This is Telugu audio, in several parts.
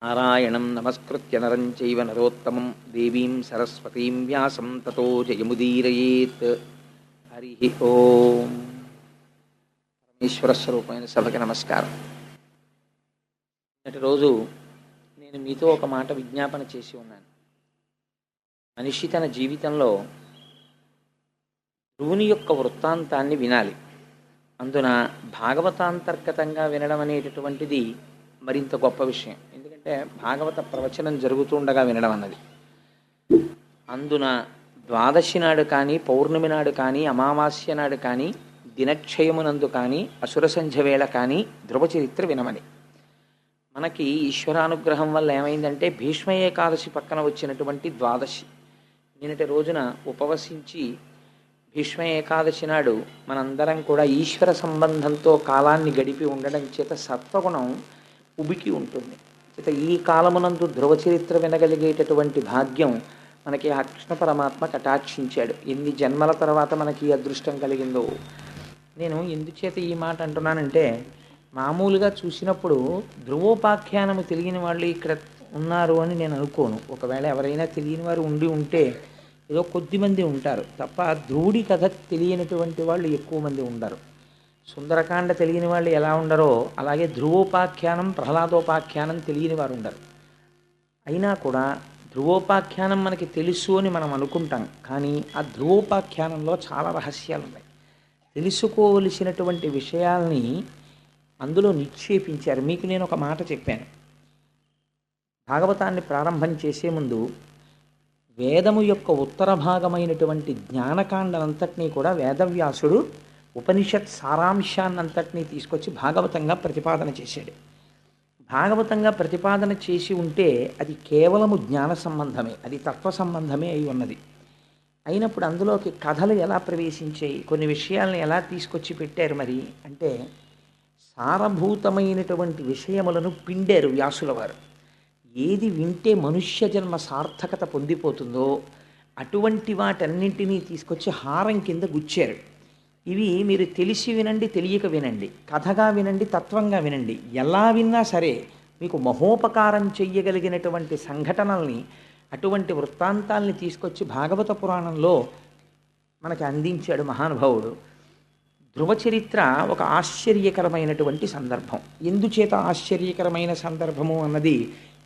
నారాయణం నమస్కృత్య నరం చైవ నరోత్తమం దేవీం సరస్వతీం వ్యాసం తతో జయముదీరయేత్. హరి ఓం. పరమేశ్వర స్వరూపమైన సభకి నమస్కారం. నేటి రోజు నేను మీతో ఒక మాట విజ్ఞాపన చేసి ఉన్నాను. మనిషి తన జీవితంలో ధ్రువుని యొక్క వృత్తాంతాన్ని వినాలి. అందున భాగవతాంతర్గతంగా వినడం అనేటటువంటిది మరింత గొప్ప విషయం. ఎందుకంటే భాగవత ప్రవచనం జరుగుతుండగా వినడం అన్నది. అందున ద్వాదశి నాడు కానీ, పౌర్ణమి నాడు కానీ, అమావాస్య నాడు కానీ, దినక్షయమునందు కానీ, అసుర సంధ్య వేళ కానీ ధ్రువ చరిత్ర వినమని. మనకి ఈశ్వరానుగ్రహం వల్ల ఏమైందంటే భీష్మ ఏకాదశి పక్కన వచ్చినటువంటి ద్వాదశి నిన్నటి రోజున ఉపవసించి భీష్మ ఏకాదశి నాడు మనందరం కూడా ఈశ్వర సంబంధంతో కాలాన్ని గడిపి ఉండడం చేత సత్వగుణం ఉబికి ఉంటుంది. చేత ఈ కాలమునందు ధ్రువ చరిత్ర వినగలిగేటటువంటి భాగ్యం మనకి ఆ కృష్ణ పరమాత్మ కటాక్షించాడు. ఎన్ని జన్మల తర్వాత మనకి ఈ అదృష్టం కలిగిందో. నేను ఎందుచేత ఈ మాట అంటున్నానంటే, మామూలుగా చూసినప్పుడు ధ్రువోపాఖ్యానము తెలియని వాళ్ళు ఇక్కడ ఉన్నారు అని నేను అనుకోను. ఒకవేళ ఎవరైనా తెలియని వారు ఉండి ఉంటే ఏదో కొద్దిమంది ఉంటారు తప్ప ధ్రువుడి కథ తెలియనటువంటి వాళ్ళు ఎక్కువ మంది ఉండరు. సుందరకాండ తెలియని వాళ్ళు ఎలా ఉండరో అలాగే ధ్రువోపాఖ్యానం, ప్రహ్లాదోపాఖ్యానం తెలియని వారు ఉండరు. అయినా కూడా ధ్రువోపాఖ్యానం మనకి తెలుసు అని మనం అనుకుంటాం. కానీ ఆ ధ్రువోపాఖ్యానంలో చాలా రహస్యాలు ఉన్నాయి. తెలుసుకోవలసినటువంటి విషయాల్ని అందులో నిక్షేపించారు. మీకు నేను ఒక మాట చెప్పాను. భాగవతాన్ని ప్రారంభం చేసే ముందు వేదము యొక్క ఉత్తర భాగమైనటువంటి జ్ఞానకాండనంతటినీ కూడా వేదవ్యాసుడు ఉపనిషత్ సారాంశాన్నంతటినీ తీసుకొచ్చి భాగవతంగా ప్రతిపాదన చేశాడు. భాగవతంగా ప్రతిపాదన చేసి ఉంటే అది కేవలము జ్ఞాన సంబంధమే, అది తత్వ సంబంధమే అయి ఉన్నది. అయినప్పుడు అందులోకి కథలు ఎలా ప్రవేశించాయి, కొన్ని విషయాలను ఎలా తీసుకొచ్చి పెట్టారు మరి అంటే, సారభూతమైనటువంటి విషయములను పిండారు వ్యాసుల వారు. ఏది వింటే మనుష్య జన్మ సార్థకత పొందిపోతుందో అటువంటి వాటన్నింటినీ తీసుకొచ్చి హారం కింద గుచ్చారు. ఇవి మీరు తెలిసి వినండి, తెలియక వినండి, కథగా వినండి, తత్వంగా వినండి, ఎలా విన్నా సరే మీకు మహోపకారం చెయ్యగలిగినటువంటి సంఘటనల్ని, అటువంటి వృత్తాంతాల్ని తీసుకొచ్చి భాగవత పురాణంలో మనకి అందించాడు మహానుభావుడు. ధ్రువ చరిత్ర ఒక ఆశ్చర్యకరమైనటువంటి సందర్భం. ఎందుచేత ఆశ్చర్యకరమైన సందర్భము అన్నది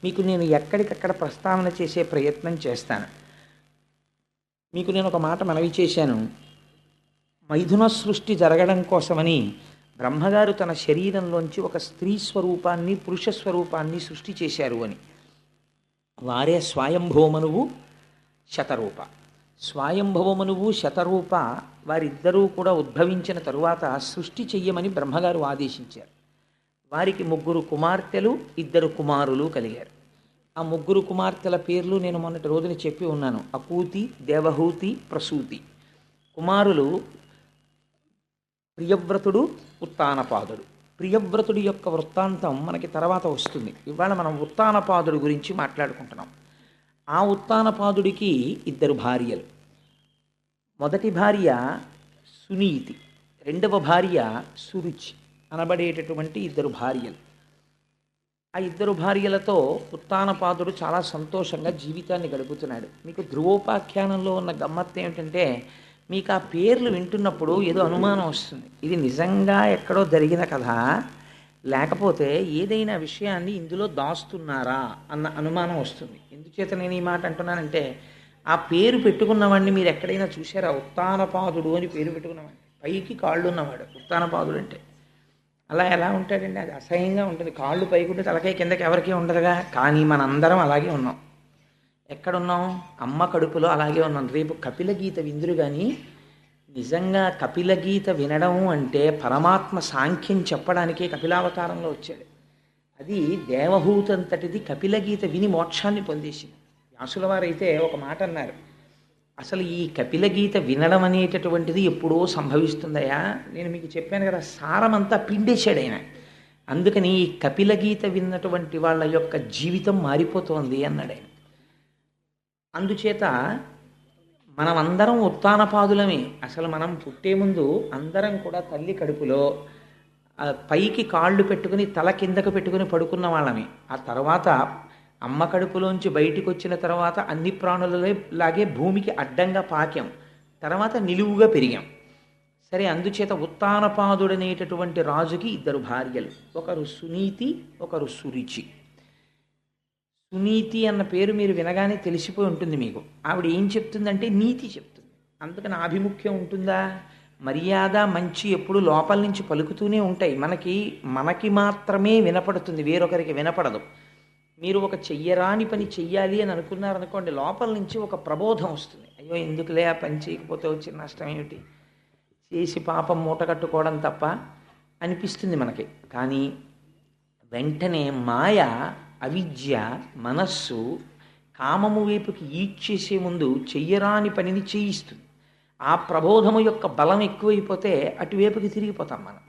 మీకు నేను ఎక్కడికక్కడ ప్రస్తావన చేసే ప్రయత్నం చేస్తాను. మీకు నేను ఒక మాట మనవి చేశాను. మైథున సృష్టి జరగడం కోసమని బ్రహ్మగారు తన శరీరంలోంచి ఒక స్త్రీ స్వరూపాన్ని, పురుష స్వరూపాన్ని సృష్టి చేశారు అని. వారే స్వయంభవమనువు, శతరూప. స్వయంభవమనువు, శతరూప వారిద్దరూ కూడా ఉద్భవించిన తరువాత సృష్టి చెయ్యమని బ్రహ్మగారు ఆదేశించారు. వారికి 3 కుమార్తెలు, 2 కుమారులు కలిగారు. ఆ 3 కుమార్తెల పేర్లు నేను మొన్నటి రోజున చెప్పి ఉన్నాను. అకూతి, దేవహూతి, ప్రసూతి. కుమారులు ప్రియవ్రతుడు, ఉత్తానపాదుడు. ప్రియవ్రతుడి యొక్క వృత్తాంతం మనకి తర్వాత వస్తుంది. ఇవాళ మనం ఉత్తానపాదుడి గురించి మాట్లాడుకుంటున్నాం. ఆ ఉత్తానపాదుడికి 2 భార్యలు. మొదటి భార్య సునీతి, రెండవ భార్య సురుచి అనబడేటటువంటి 2 భార్యలు. ఆ 2 భార్యలతో ఉత్తానపాదుడు చాలా సంతోషంగా జీవితాన్ని గడుపుతున్నాడు. మీకు ధ్రువోపాఖ్యానంలో ఉన్న గమ్మత్తు ఏమిటంటే, మీకు ఆ పేర్లు వింటున్నప్పుడు ఏదో అనుమానం వస్తుంది. ఇది నిజంగా ఎక్కడో జరిగిన కథ, లేకపోతే ఏదైనా విషయాన్ని ఇందులో దాస్తున్నారా అన్న అనుమానం వస్తుంది. ఎందుచేత నేను ఈ మాట అంటున్నానంటే, ఆ పేరు పెట్టుకున్నవాడిని మీరు ఎక్కడైనా చూసారా? ఉత్తానపాదుడు అని పేరు పెట్టుకున్నవాడిని, పైకి కాళ్ళు ఉన్నవాడు ఉత్తానపాదుడు అంటే. అలా ఎలా ఉంటాడండి? అది అసహ్యంగా ఉంటుంది. కాళ్ళు పైకుంటే తలకాయ కిందకి ఎవరికీ ఉండదుగా. కానీ మనందరం అలాగే ఉన్నాం. ఎక్కడున్నాం? అమ్మ కడుపులో అలాగే ఉన్నాం. రేపు కపిల గీత విందురు. కానీ నిజంగా కపిల గీత వినడం అంటే పరమాత్మ సాంఖ్యం చెప్పడానికే కపిలావతారంలో వచ్చాడు. అది దేవహూతంతటిది కపిల గీత విని మోక్షాన్ని పొందేసింది. వ్యాసుల వారైతే ఒక మాట అన్నారు, అసలు ఈ కపిల గీత వినడం అనేటటువంటిది ఎప్పుడో సంభవిస్తుందయా. నేను మీకు చెప్పాను కదా, సారమంతా పిండేశాడు ఆయన. అందుకని ఈ కపిల గీత విన్నటువంటి వాళ్ళ యొక్క జీవితం మారిపోతోంది అన్నాడు ఆయన. అందుచేత మనమందరం ఉత్తానపాదులమే. అసలు మనం పుట్టే ముందు అందరం కూడా తల్లి కడుపులో పైకి కాళ్ళు పెట్టుకుని తల కిందకు పెట్టుకుని పడుకున్న వాళ్ళమే. ఆ తర్వాత అమ్మ కడుపులోంచి బయటికి వచ్చిన తర్వాత అన్ని ప్రాణులలాగే భూమికి అడ్డంగా పాకాం, తర్వాత నిలువుగా పెరిగాం. సరే, అందుచేత ఉత్తానపాదుడనేటటువంటి రాజుకి ఇద్దరు భార్యలు, ఒకరు సునీతి, ఒకరు సురుచి. సునీతి అన్న పేరు మీరు వినగానే తెలిసిపోయి ఉంటుంది మీకు. ఆవిడ ఏం చెప్తుందంటే నీతి చెప్తుంది. అందుకని ఆభిముఖ్యం ఉంటుందా? మర్యాద మంచి ఎప్పుడు లోపల నుంచి పలుకుతూనే ఉంటాయి. మనకి మాత్రమే వినపడుతుంది, వేరొకరికి వినపడదు. మీరు ఒక చెయ్యరాని పని చెయ్యాలి అని అనుకున్నారనుకోండి, లోపల నుంచి ఒక ప్రబోధం వస్తుంది. అయ్యో ఎందుకులే ఆ పని చేయకపోతే వచ్చిన నష్టం ఏమిటి, చేసి పాపం మూట కట్టుకోవడం తప్ప అనిపిస్తుంది మనకి. కానీ వెంటనే మాయ, అవిద్య, మనస్సు కామము వైపుకి ఈడ్చేసే ముందు చెయ్యరాని పనిని చేయిస్తుంది. ఆ ప్రబోధము యొక్క బలం ఎక్కువైపోతే అటువైపుకి తిరిగిపోతాం మనం.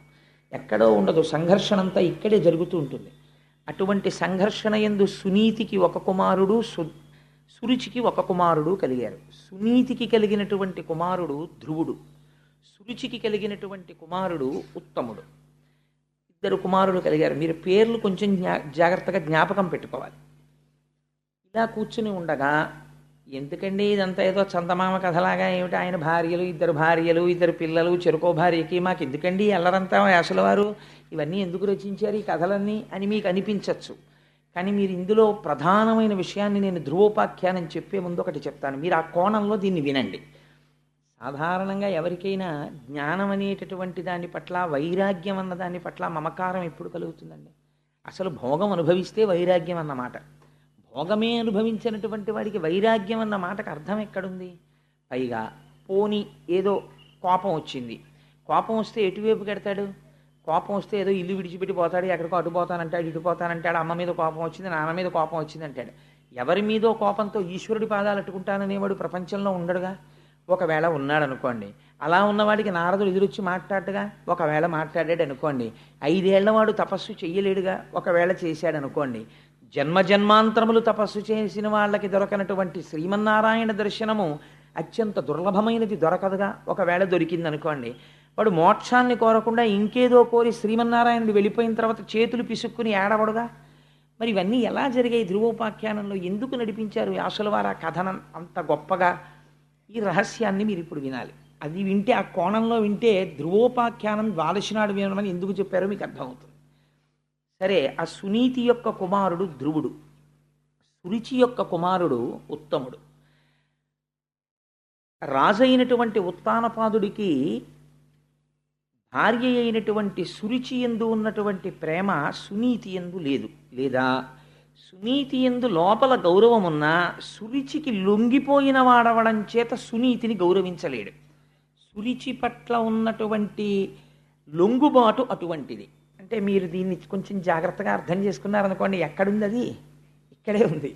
ఎక్కడో ఉండదు, సంఘర్షణ అంతా ఇక్కడే జరుగుతూ ఉంటుంది. అటువంటి సంఘర్షణ యందు సునీతికి ఒక కుమారుడు, సురుచికి ఒక కుమారుడు కలిగారు. సునీతికి కలిగినటువంటి కుమారుడు ధ్రువుడు, సురుచికి కలిగినటువంటి కుమారుడు ఉత్తముడు. ఇద్దరు కుమారులు కలిగారు. మీరు పేర్లు కొంచెం జాగ్రత్తగా జ్ఞాపకం పెట్టుకోవాలి. ఇలా కూర్చుని ఉండగా, ఎందుకండి ఇదంతా ఏదో చందమామ కథలాగా, ఏమిటి ఆయన భార్యలు, ఇద్దరు పిల్లలు, చెరుకో భార్యకి మాకు ఎందుకండి ఎల్లరంతా వ్యాసుల వారు ఇవన్నీ ఎందుకు రచించారు ఈ కథలన్నీ అని మీకు అనిపించవచ్చు. కానీ మీరు ఇందులో ప్రధానమైన విషయాన్ని నేను ధ్రువోపాఖ్యానం చెప్పే ముందు ఒకటి చెప్తాను, మీరు ఆ కోణంలో దీన్ని వినండి. సాధారణంగా ఎవరికైనా జ్ఞానం అనేటటువంటి దాని పట్ల, వైరాగ్యం అన్న దాని పట్ల మమకారం ఎప్పుడు కలుగుతుందండి? అసలు భోగం అనుభవిస్తే వైరాగ్యం అన్నమాట. భోగమే అనుభవించినటువంటి వాడికి వైరాగ్యం అన్న మాటకు అర్థం ఎక్కడుంది? పైగా పోని ఏదో కోపం వచ్చింది, కోపం వస్తే ఎటువైపు కడతాడు? కోపం వస్తే ఏదో ఇల్లు విడిచిపెట్టి పోతాడు, ఎక్కడికో అటు పోతానంటాడు, ఇటు పోతానంటాడు, అమ్మ మీద కోపం వచ్చింది, నాన్న మీద కోపం వచ్చింది అంటాడు. ఎవరి మీదో కోపంతో ఈశ్వరుడి పాదాలు అట్టుకుంటాననేవాడు ప్రపంచంలో ఉండడుగా. ఒకవేళ ఉన్నాడు అనుకోండి, అలా ఉన్నవాడికి నారదుడు ఎదురొచ్చి మాట్లాడగా, ఒకవేళ మాట్లాడాడు అనుకోండి, 5 ఏళ్ల వాడు తపస్సు చెయ్యలేడుగా, ఒకవేళ చేశాడు అనుకోండి, జన్మాంతరములు తపస్సు చేసిన వాళ్ళకి దొరకనటువంటి శ్రీమన్నారాయణ దర్శనము అత్యంత దుర్లభమైనది దొరకదుగా, ఒకవేళ దొరికింది అనుకోండి, వాడు మోక్షాన్ని కోరకుండా ఇంకేదో కోరి శ్రీమన్నారాయణుడు వెళ్ళిపోయిన తర్వాత చేతులు పిసుక్కుని ఏడవడుగా. మరి ఇవన్నీ ఎలా జరిగాయి ధ్రువోపాఖ్యానంలో? ఎందుకు నడిపించారు వ్యాసుల వారు ఆ కథను అంత గొప్పగా? ఈ రహస్యాన్ని మీరు ఇప్పుడు వినాలి. అది వింటే, ఆ కోణంలో వింటే ధ్రువోపాఖ్యానం ద్వాదశి నాడు వినమని ఎందుకు చెప్పారో మీకు అర్థమవుతుంది. సరే, ఆ సునీతి యొక్క కుమారుడు ధ్రువుడు, సురుచి యొక్క కుమారుడు ఉత్తముడు. రాజైనటువంటి ఉత్తానపాదుడికి భార్య అయినటువంటి సురుచి యందు ఉన్నటువంటి ప్రేమ సునీతి యందు లేదు, లేదా సునీతి యందు లోపల గౌరవం ఉన్నా సురుచికి లొంగిపోయిన వాడవడం చేత సునీతిని గౌరవించలేడు. సురుచి పట్ల ఉన్నటువంటి లొంగుబాటు అటువంటిది. అంటే మీరు దీన్ని కొంచెం జాగ్రత్తగా అర్థం చేసుకున్నారనుకోండి, ఎక్కడుంది అది? ఇక్కడే ఉంది.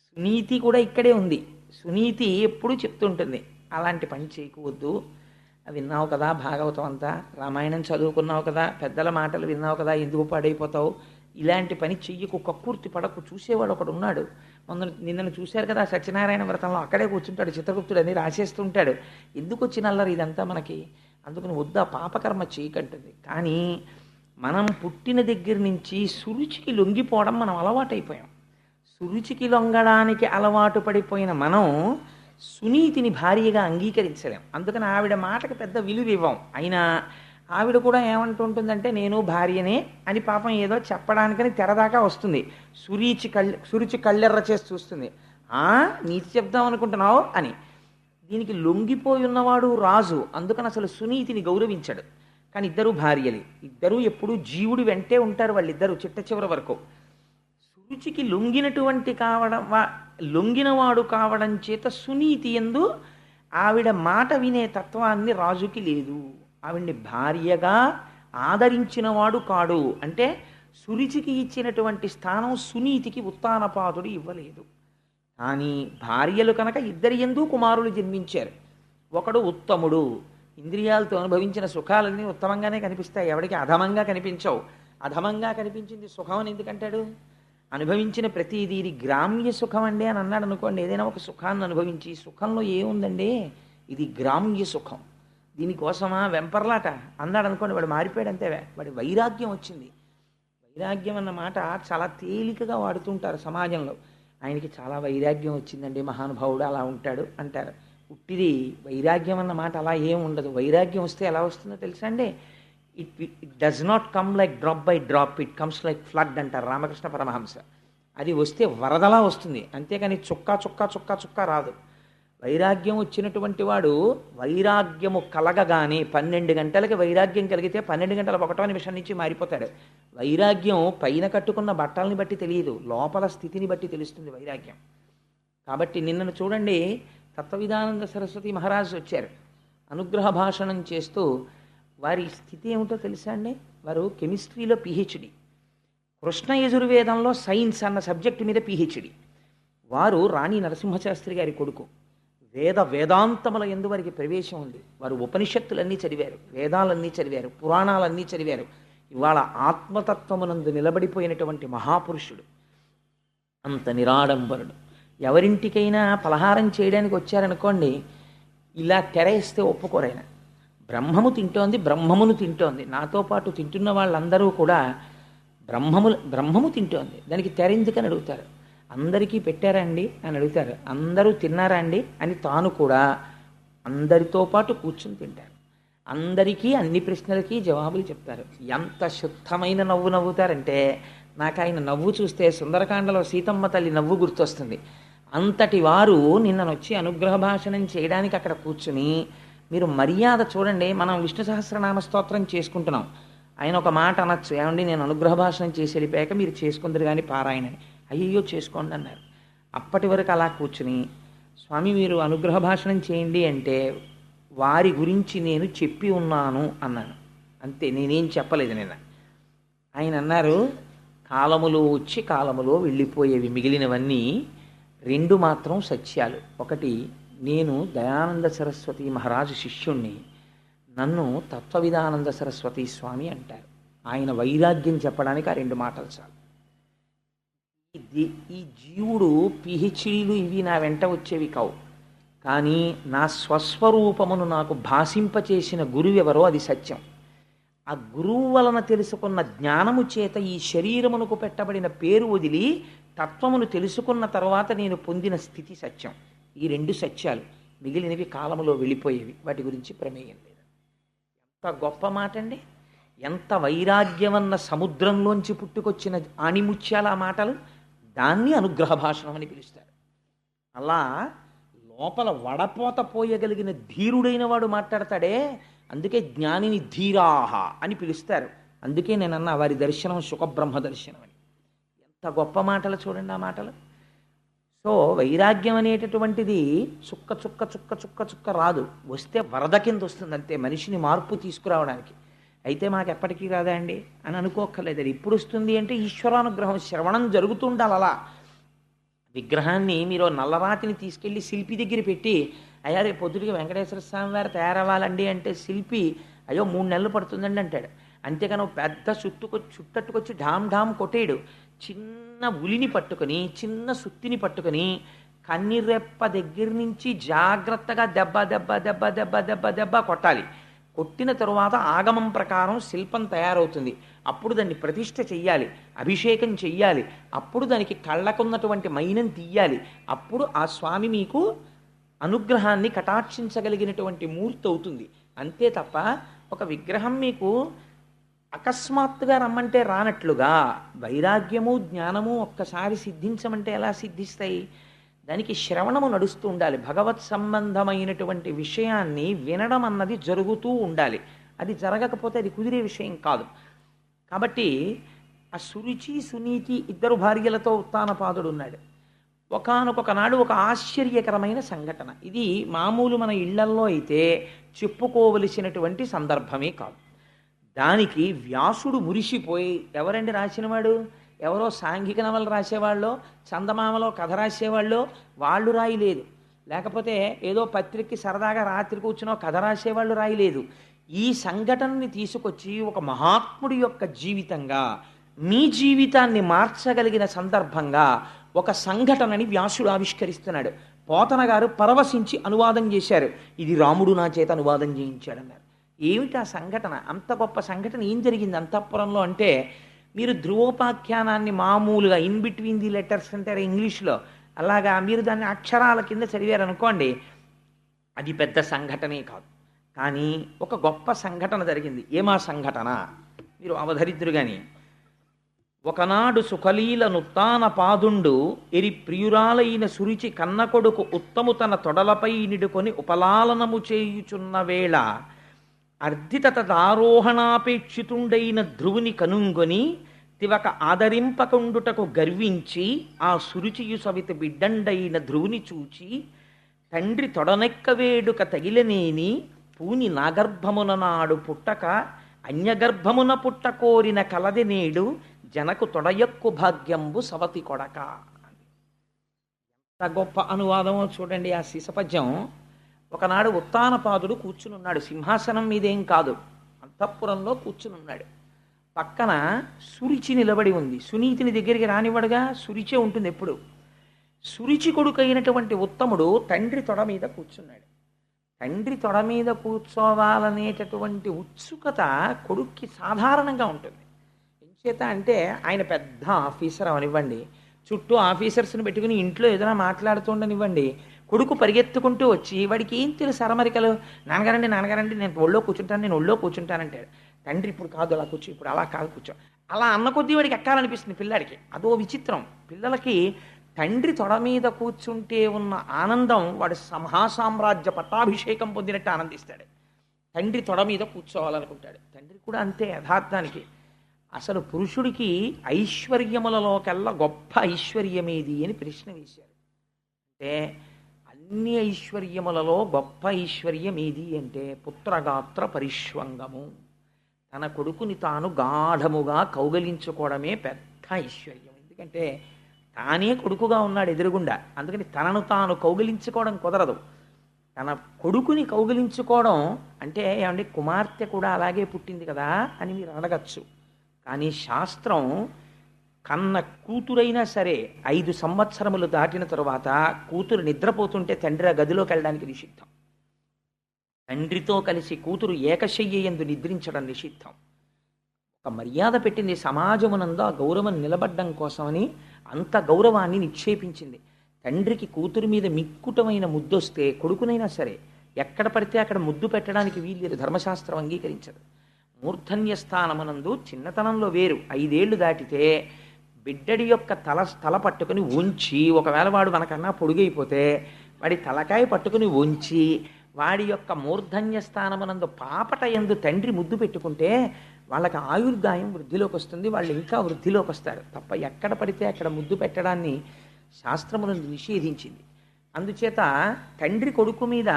సునీతి కూడా ఇక్కడే ఉంది. సునీతి ఎప్పుడూ చెప్తుంటుంది, అలాంటి పని చేయకూడదు, విన్నావు కదా భాగవతం అంతా, రామాయణం చదువుకున్నావు కదా, పెద్దల మాటలు విన్నావు కదా, ఎందుకు పాడైపోతావు, ఇలాంటి పని చెయ్యకు, కక్కుర్తి పడకు. చూసేవాడు ఒకడు ఉన్నాడు, నిన్నను చూశారు కదా సత్యనారాయణ వ్రతంలో, అక్కడే కూర్చుంటాడు, చిత్రగుప్తుడు అని రాసేస్తుంటాడు. ఎందుకు వచ్చిన అల్లరి ఇదంతా మనకి? అందుకని వద్దా, పాపకర్మ చేయకంటుంది. కానీ మనం పుట్టిన దగ్గర నుంచి సురుచికి లొంగిపోవడం మనం అలవాటైపోయాం. సురుచికి లొంగడానికి అలవాటు పడిపోయిన మనం సునీతిని భార్యగా అంగీకరించలేం. అందుకని ఆవిడ మాటకు పెద్ద విలువ ఇవ్వం. అయినా ఆవిడ కూడా ఏమంటుంటుందంటే, నేను భార్యనే అని పాపం ఏదో చెప్పడానికని తెరదాకా వస్తుంది. సురుచి కళ్ళెర్ర చేసి చూస్తుంది. నీతి చెప్దాం అనుకుంటున్నావు అని. దీనికి లొంగిపోయి ఉన్నవాడు రాజు, అందుకని అసలు సునీతిని గౌరవించడు. కానీ ఇద్దరు భార్యలు, ఇద్దరూ ఎప్పుడూ జీవుడి వెంటే ఉంటారు, వాళ్ళిద్దరూ చిట్ట చివరి వరకు. సురుచికి లొంగినవాడు కావడం చేత సునీతి యందు ఆవిడ మాట వినే తత్వాన్ని రాజుకి లేదు. ఆవిడ్ని భార్యగా ఆదరించినవాడు కాడు. అంటే సురుచికి ఇచ్చినటువంటి స్థానం సునీతికి ఉత్తానపాదుడు ఇవ్వలేదు. కానీ భార్యలు కనుక ఇద్దరి యందు కుమారులు జన్మించారు. ఒకడు ఉత్తముడు, ఇంద్రియాలతో అనుభవించిన సుఖాలన్నీ ఉత్తమంగానే కనిపిస్తాయి, ఎవడికి అధమంగా కనిపించవు. అధమంగా కనిపించింది సుఖం అని ఎందుకంటాడు? అనుభవించిన ప్రతిదీ ఇది గ్రామ్య సుఖం అండి అని అన్నాడు అనుకోండి. ఏదైనా ఒక సుఖాన్ని అనుభవించి, సుఖంలో ఏముందండి, ఇది గ్రామ్య సుఖం, దీనికోసమా వెంపర్లాట అన్నాడు అనుకోండి, వాడు మారిపోయాడు అంతే. వాడి వైరాగ్యం వచ్చింది. వైరాగ్యం అన్న మాట చాలా తేలికగా వాడుతుంటారు సమాజంలో. ఆయనకి చాలా వైరాగ్యం వచ్చిందండి, మహానుభావుడు అలా ఉంటాడు అంటారు. ఉట్టిది వైరాగ్యం అన్న మాట అలా ఏం ఉండదు. వైరాగ్యం వస్తే ఎలా వస్తుందో తెలుసా అండి? It does not come like drop by drop, it comes like flood అంటారు రామకృష్ణ పరమహంస. అది వస్తే వరదలా వస్తుంది, అంతేకాని చుక్క చుక్క చుక్క చుక్క రాదు. వైరాగ్యం వచ్చినటువంటి వాడు వైరాగ్యము కలగగానే 12 గంటలకి వైరాగ్యం కలిగితే 12 గంటల 1వ నిమిషం నుంచి మారిపోతాడు. వైరాగ్యం పైన కట్టుకున్న బట్టల్ని బట్టి తెలియదు, లోపల స్థితిని బట్టి తెలుస్తుంది వైరాగ్యం. కాబట్టి నిన్నను చూడండి, తత్వవిధానంద సరస్వతి మహారాజు వచ్చారు, అనుగ్రహ భాషణం చేస్తూ. వారి స్థితి ఏమిటో తెలుసా అండి? వారు కెమిస్ట్రీలో పిహెచ్డి, కృష్ణ యజుర్వేదంలో సైన్స్ అన్న సబ్జెక్టు మీద పిహెచ్డి. వారు రాణి నరసింహశాస్త్రి గారి కొడుకు. వేదాంతముల యందు వారికి ప్రవేశం ఉంది. వారు ఉపనిషత్తులన్నీ చదివారు, వేదాలన్నీ చదివారు, పురాణాలన్నీ చదివారు. ఇవాళ ఆత్మతత్వమునందు నిలబడిపోయినటువంటి మహాపురుషుడు, అంత నిరాడంబరుడు. ఎవరింటికైనా పలహారం చేయడానికి వచ్చారనుకోండి, ఇలా తెరేస్తే ఒప్పుకోరైనా. బ్రహ్మము తింటోంది, బ్రహ్మమును తింటోంది, నాతో పాటు తింటున్న వాళ్ళందరూ కూడా బ్రహ్మము తింటోంది, దానికి తెర ఎందుకని అడుగుతారు. అందరికీ పెట్టారా అండి అని అడుగుతారు. అందరూ తిన్నారా అండి అని తాను కూడా అందరితో పాటు కూర్చుని తింటారు. అందరికీ అన్ని ప్రశ్నలకి జవాబులు చెప్తారు. ఎంత శుద్ధమైన నవ్వు నవ్వుతారంటే, నాకు ఆయన నవ్వు చూస్తే సుందరకాండలో సీతమ్మ తల్లి నవ్వు గుర్తొస్తుంది. అంతటి వారు నిన్ననొచ్చి అనుగ్రహ భాషణం చేయడానికి అక్కడ కూర్చుని, మీరు మర్యాద చూడండి. మనం విష్ణు సహస్రనామ స్తోత్రం చేసుకుంటున్నాం, ఆయన ఒక మాట అనొచ్చు, ఏమండి నేను అనుగ్రహ భాషణం చేసి వెళ్ళిపోయాక మీరు చేసుకుందరు కానీ పారాయణని. అయ్యయ్యో చేసుకోండి అన్నారు. అప్పటి వరకు అలా కూర్చుని, స్వామి మీరు అనుగ్రహ భాషణం చేయండి అంటే, వారి గురించి నేను చెప్పి ఉన్నాను అన్నాను, అంతే, నేనేం చెప్పలేదు నిన్న. ఆయన అన్నారు, కాలములో వచ్చి కాలములో వెళ్ళిపోయేవి, మిగిలినవన్నీ 2 మాత్రం సత్యాలు. ఒకటి, నేను దయానంద సరస్వతి మహారాజు శిష్యుణ్ణి, నన్ను తత్వవిధానంద సరస్వతి స్వామి అంటారు. ఆయన వైరాగ్యం చెప్పడానికి ఆ 2 మాటలు చాలు. ఈ జీవుడు పిహెచ్డీలు ఇవి నా వెంట వచ్చేవి కావు, కానీ నా స్వస్వరూపమును నాకు భాషింపచేసిన గురువు ఎవరో అది సత్యం. ఆ గురువు వలన తెలుసుకున్న జ్ఞానము చేత ఈ శరీరమునకు పెట్టబడిన పేరు వదిలి తత్వమును తెలుసుకున్న తర్వాత నేను పొందిన స్థితి సత్యం. ఈ 2 సత్యాలు, మిగిలినవి కాలములో వెళ్ళిపోయేవి, వాటి గురించి ప్రమేయం లేదు. ఎంత గొప్ప మాట అండి! ఎంత వైరాగ్యమన్న సముద్రంలోంచి పుట్టుకొచ్చిన ఆణిముత్యాల ఆ మాటలు. దాన్ని అనుగ్రహ భాషణం అని పిలుస్తారు. అలా లోపల వడపోత పోయగలిగిన ధీరుడైన వాడు మాట్లాడతాడే, అందుకే జ్ఞానిని ధీరాహ అని పిలుస్తారు. అందుకే నేనన్నా వారి దర్శనం సుఖబ్రహ్మ దర్శనం అని. ఎంత గొప్ప మాటలు చూడండి ఆ మాటలు. సో వైరాగ్యం అనేటటువంటిది చుక్క చుక్క చుక్క చుక్క చుక్క రాదు, వస్తే వరద కింద వస్తుంది అంతే, మనిషిని మార్పు తీసుకురావడానికి. అయితే మాకు ఎప్పటికీ రాదా అండి అని అనుకోక్కర్లేదు. అది ఇప్పుడు వస్తుంది అంటే ఈశ్వరానుగ్రహం, శ్రవణం జరుగుతుండాలి. అలా విగ్రహాన్ని మీరు నల్లరాతిని తీసుకెళ్ళి శిల్పి దగ్గర పెట్టి, అయ్యా రేపు పొద్దుటికి వెంకటేశ్వర స్వామి వారు తయారవ్వాలండి అంటే శిల్పి అయ్యో 3 నెలలు పడుతుందండి అంటాడు. అంతేగాని పెద్ద చుట్టట్టుకొచ్చి ఢామ్ ఢామ్ కొట్టేయడు. చిన్న ఉలిని పట్టుకొని, చిన్న సుత్తిని పట్టుకొని, కన్నిరెప్ప దగ్గర నుంచి జాగ్రత్తగా దెబ్బ దెబ్బ దెబ్బ దెబ్బ దెబ్బ దెబ్బ కొట్టాలి. కొట్టిన తరువాత ఆగమం ప్రకారం శిల్పం తయారవుతుంది. అప్పుడు దాన్ని ప్రతిష్ఠ చెయ్యాలి, అభిషేకం చెయ్యాలి, అప్పుడు దానికి కళ్ళకున్నటువంటి మైనం తీయాలి. అప్పుడు ఆ స్వామి మీకు అనుగ్రహాన్ని కటాక్షించగలిగినటువంటి మూర్తి అవుతుంది. అంతే తప్ప ఒక విగ్రహం మీకు అకస్మాత్తుగా రమ్మంటే రానట్లుగా వైరాగ్యము జ్ఞానము ఒక్కసారి సిద్ధించమంటే ఎలా సిద్ధిస్తాయి? దానికి శ్రవణము నడుస్తూ ఉండాలి. భగవత్ సంబంధమైనటువంటి విషయాన్ని వినడం అన్నది జరుగుతూ ఉండాలి. అది జరగకపోతే అది కుదిరే విషయం కాదు. కాబట్టి ఆ సురుచి సునీతి 2 భార్యలతో ఉత్తానపాదుడు ఉన్నాడు. ఒకానొక నాడు ఒక ఆశ్చర్యకరమైన సంఘటన. ఇది మామూలు మన ఇళ్లల్లో అయితే చెప్పుకోవలసినటువంటి సందర్భమే కాదు. దానికి వ్యాసుడు మురిసిపోయి, ఎవరండి రాసినవాడు? ఎవరో సాంఘిక నవలు రాసేవాళ్ళు, చందమామలో కథ రాసేవాళ్ళు, వాళ్ళు రాయలేదు. లేకపోతే ఏదో పత్రికకి సరదాగా రాత్రి కూర్చునో కథ రాసేవాళ్ళు రాయలేదు. ఈ సంఘటనని తీసుకొచ్చి ఒక మహాత్ముడి యొక్క జీవితంగా, మీ జీవితాన్ని మార్చగలిగిన సందర్భంగా ఒక సంఘటనని వ్యాసుడు ఆవిష్కరిస్తున్నాడు. పోతన గారు పరవశించి అనువాదం చేశారు. ఇది రాముడు నా చేత అనువాదం చేయించాడన్నారు. ఏమిటి ఆ సంఘటన? అంత గొప్ప సంఘటన ఏం జరిగింది అంతఃపురంలో అంటే, మీరు ధ్రువోపాఖ్యానాన్ని మామూలుగా ఇన్ బిట్వీన్ ది లెటర్స్ అంటారు ఇంగ్లీష్లో, అలాగా మీరు దాన్ని అక్షరాల కింద చదివారనుకోండి, అది పెద్ద సంఘటనే కాదు. కానీ ఒక గొప్ప సంఘటన జరిగింది. ఏమా సంఘటన? మీరు అవధరిద్దురు గాని, ఒకనాడు సుఖలీల నుత్తాన పాదుండు ఎరి ప్రియురాలైన సురిచి కన్న కొడుకు ఉత్తము తన తొడలపై నిడుకొని ఉపలాలనము చేయుచున్న వేళ అర్ధితదారోహణాపేక్షితుండైన ధ్రువుని కనుంగొని తివక ఆదరింపకుండుటకు గర్వించి ఆ సురుచియు సవిత బిడ్డండైన ధ్రువుని చూచి తండ్రి తొడనెక్క వేడుక తగిలనేని పూని నాగర్భమున నాడు పుట్టక అన్యగర్భమున పుట్ట కోరిన కలది నేడు జనకు తొడయక్కు భాగ్యంబు సవతి కొడక. ఎంత గొప్ప అనువాదమో చూడండి ఆ శిశపద్యం. ఒకనాడు ఉత్తానపాదుడు కూర్చునున్నాడు, సింహాసనం మీదేం కాదు, అంతఃపురంలో కూర్చునున్నాడు. పక్కన సురిచి నిలబడి ఉంది. సునీతిని దగ్గరికి రానివ్వడుగా, సురిచే ఉంటుంది ఎప్పుడు. సురిచి కొడుకైనటువంటి ఉత్తముడు తండ్రి తొడ మీద కూర్చున్నాడు. తండ్రి తొడ మీద కూర్చోవాలనేటటువంటి ఉత్సుకత కొడుక్కి సాధారణంగా ఉంటుంది. ఎంచేత అంటే ఆయన పెద్ద ఆఫీసర్ అవనివ్వండి, చుట్టూ ఆఫీసర్స్ని పెట్టుకుని ఇంట్లో ఏదైనా మాట్లాడుతుండనివ్వండి, కొడుకు పరిగెత్తుకుంటూ వచ్చి వాడికి ఏం తెలుసు అరమరికలు, నాన్నగారండి నాన్నగారండి నేను ఒళ్ళో కూర్చుంటాను, నేను ఒళ్ళో కూర్చుంటానంటాడు. తండ్రి ఇప్పుడు కాదు అలా కూర్చో, ఇప్పుడు అలా కాదు కూర్చో, అలా అన్న కొద్దీ వాడికి ఎక్కాలనిపిస్తుంది పిల్లాడికి. అదో విచిత్రం. పిల్లలకి తండ్రి తొడ మీద కూర్చుంటే ఉన్న ఆనందం వాడు మహాసామ్రాజ్య పట్టాభిషేకం పొందినట్టు ఆనందిస్తాడు. తండ్రి తొడ మీద కూర్చోవాలనుకుంటాడు. తండ్రి కూడా అంతే యథార్థానికి. అసలు పురుషుడికి ఐశ్వర్యములలోకెల్లా గొప్ప ఐశ్వర్యమేది అని ప్రశ్న వేశారు. అంటే అన్ని ఐశ్వర్యములలో గొప్ప ఐశ్వర్యం ఏది అంటే పుత్రగాత్ర పరిష్వంగము. తన కొడుకుని తాను గాఢముగా కౌగలించుకోవడమే పెద్ద ఐశ్వర్యం. ఎందుకంటే తానే కొడుకుగా ఉన్నాడు ఎదురుగుండా, అందుకని తనను తాను కౌగిలించుకోవడం కుదరదు. తన కొడుకుని కౌగిలించుకోవడం అంటే ఏమంటే కుమార్తె కూడా అలాగే పుట్టింది కదా అని మీరు అడగచ్చు. కానీ శాస్త్రం కన్న కూతురైనా సరే 5 సంవత్సరములు దాటిన తరువాత కూతురు నిద్రపోతుంటే తండ్రి ఆ గదిలోకి వెళ్ళడానికి నిషిద్ధం. తండ్రితో కలిసి కూతురు ఏకశయ్య యందు నిద్రించడం నిషిద్ధం. ఒక మర్యాద పెట్టింది సమాజమునందు, ఆ గౌరవం నిలబడ్డం కోసమని అంత గౌరవాన్ని నిక్షేపించింది. తండ్రికి కూతురు మీద మిక్కుటమైన ముద్దొస్తే కొడుకునైనా సరే ఎక్కడ పడితే అక్కడ ముద్దు పెట్టడానికి వీల్లేదు, ధర్మశాస్త్రం అంగీకరించదు. మూర్ధన్య స్థానమునందు చిన్నతనంలో వేరు, 5 ఏళ్ళు దాటితే బిడ్డడి యొక్క తల పట్టుకుని ఉంచి, ఒకవేళ వాడు మనకన్నా పొడుగైపోతే వాడి తలకాయ పట్టుకుని ఉంచి వాడి యొక్క మూర్ధన్య స్థానమునందు పాపట యందు తండ్రి ముద్దు పెట్టుకుంటే వాళ్ళకి ఆయుర్దాయం వృద్ధిలోకి వస్తుంది, వాళ్ళు ఇంకా వృద్ధిలోకి వస్తారు. తప్ప ఎక్కడ పడితే అక్కడ ముద్దు పెట్టడాన్ని శాస్త్రమునందు నిషేధించింది. అందుచేత తండ్రి కొడుకు మీద,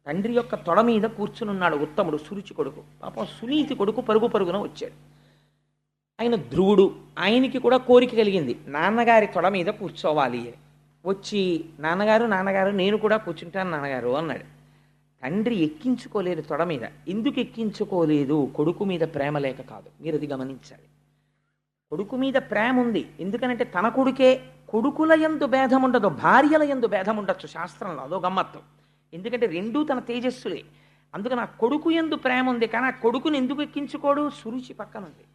తండ్రి యొక్క తొడ మీద కూర్చునున్నాడు ఉత్తముడు, సురుచి కొడుకు. పాపం సునీతి కొడుకు పరుగు పరుగున వచ్చాడు. ఆయన ధ్రువుడు, ఆయనకి కూడా కోరిక కలిగింది నాన్నగారి తొడ మీద కూర్చోవాలి అని. వచ్చి నాన్నగారు నాన్నగారు నేను కూడా కూర్చుంటాను నాన్నగారు అన్నాడు. తండ్రి ఎక్కించుకోలేదు తొడ మీద. ఎందుకు ఎక్కించుకోలేదు? కొడుకు మీద ప్రేమ లేక కాదు, మీరు అది గమనించాలి. కొడుకు మీద ప్రేమ ఉంది, ఎందుకనంటే తన కొడుకే. కొడుకుల యందు భేదం ఉండదు, భార్యల యందు భేదం ఉండొచ్చు శాస్త్రంలో, అదో గమ్మత్తు. ఎందుకంటే రెండూ తన తేజస్సులే. అందుకని ఆ కొడుకు యందు ప్రేమ ఉంది, కానీ ఆ కొడుకుని ఎందుకు ఎక్కించుకోడు? సురుచి పక్కన ఉంది.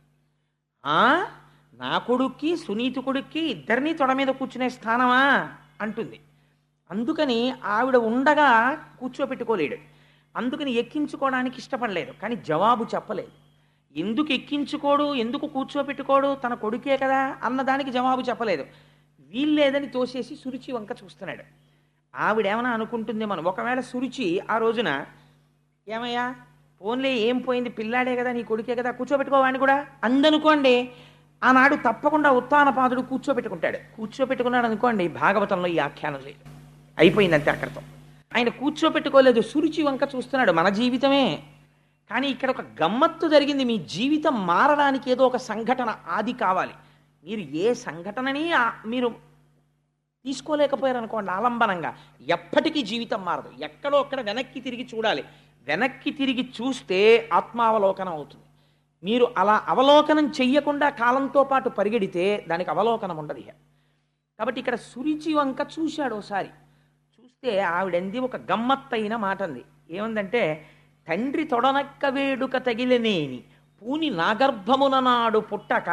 నా కొడుక్కి సునీతి కొడుక్కి ఇద్దరినీ తొడ మీద కూర్చునే స్థానమా అంటుంది. అందుకని ఆవిడ ఉండగా కూర్చోపెట్టుకోలేడు, అందుకని ఎక్కించుకోవడానికి ఇష్టపడలేదు. కానీ జవాబు చెప్పలేదు. ఎందుకు ఎక్కించుకోడు, ఎందుకు కూర్చోపెట్టుకోడు, తన కొడుకే కదా అన్నదానికి జవాబు చెప్పలేదు. వీల్లేదని తోసేసి సురుచి వంక చూస్తున్నాడు. ఆవిడేమన్నా అనుకుంటుంది మనం, ఒకవేళ సురుచి ఆ రోజున ఏమయ్యా ఫోన్లే ఏం పోయింది, పిల్లాడే కదా నీ కొడుకే కదా కూర్చోబెట్టుకోవాడిని కూడా అందనుకోండి, ఆనాడు తప్పకుండా ఉత్తానపాదుడు కూర్చోపెట్టుకున్నాడు అనుకోండి. భాగవతంలో ఈ ఆఖ్యానం లేదు, అయిపోయింది అంతే అక్కడితో. ఆయన కూర్చోపెట్టుకోలేదు, సురుచి వంక చూస్తున్నాడు. మన జీవితమే. కానీ ఇక్కడ ఒక గమ్మత్తు జరిగింది. మీ జీవితం మారడానికి ఏదో ఒక సంఘటన ఆది కావాలి. మీరు ఏ సంఘటనని మీరు తీసుకోలేకపోయారు అనుకోండి ఆలంబనంగా, ఎప్పటికీ జీవితం మారదు. ఎక్కడో అక్కడ వెనక్కి తిరిగి చూడాలి. వెనక్కి తిరిగి చూస్తే ఆత్మావలోకనం అవుతుంది. మీరు అలా అవలోకనం చెయ్యకుండా కాలంతో పాటు పరిగెడితే దానికి అవలోకనం ఉండదు. కాబట్టి ఇక్కడ సురుచి వంక చూశాడు ఒకసారి. చూస్తే ఆవిడంది ఒక గమ్మత్తైన మాట అంది. ఏముందంటే, తండ్రి తొడనక్క వేడుక తగిలినేని పూని నాగర్భమున నాడు పుట్టక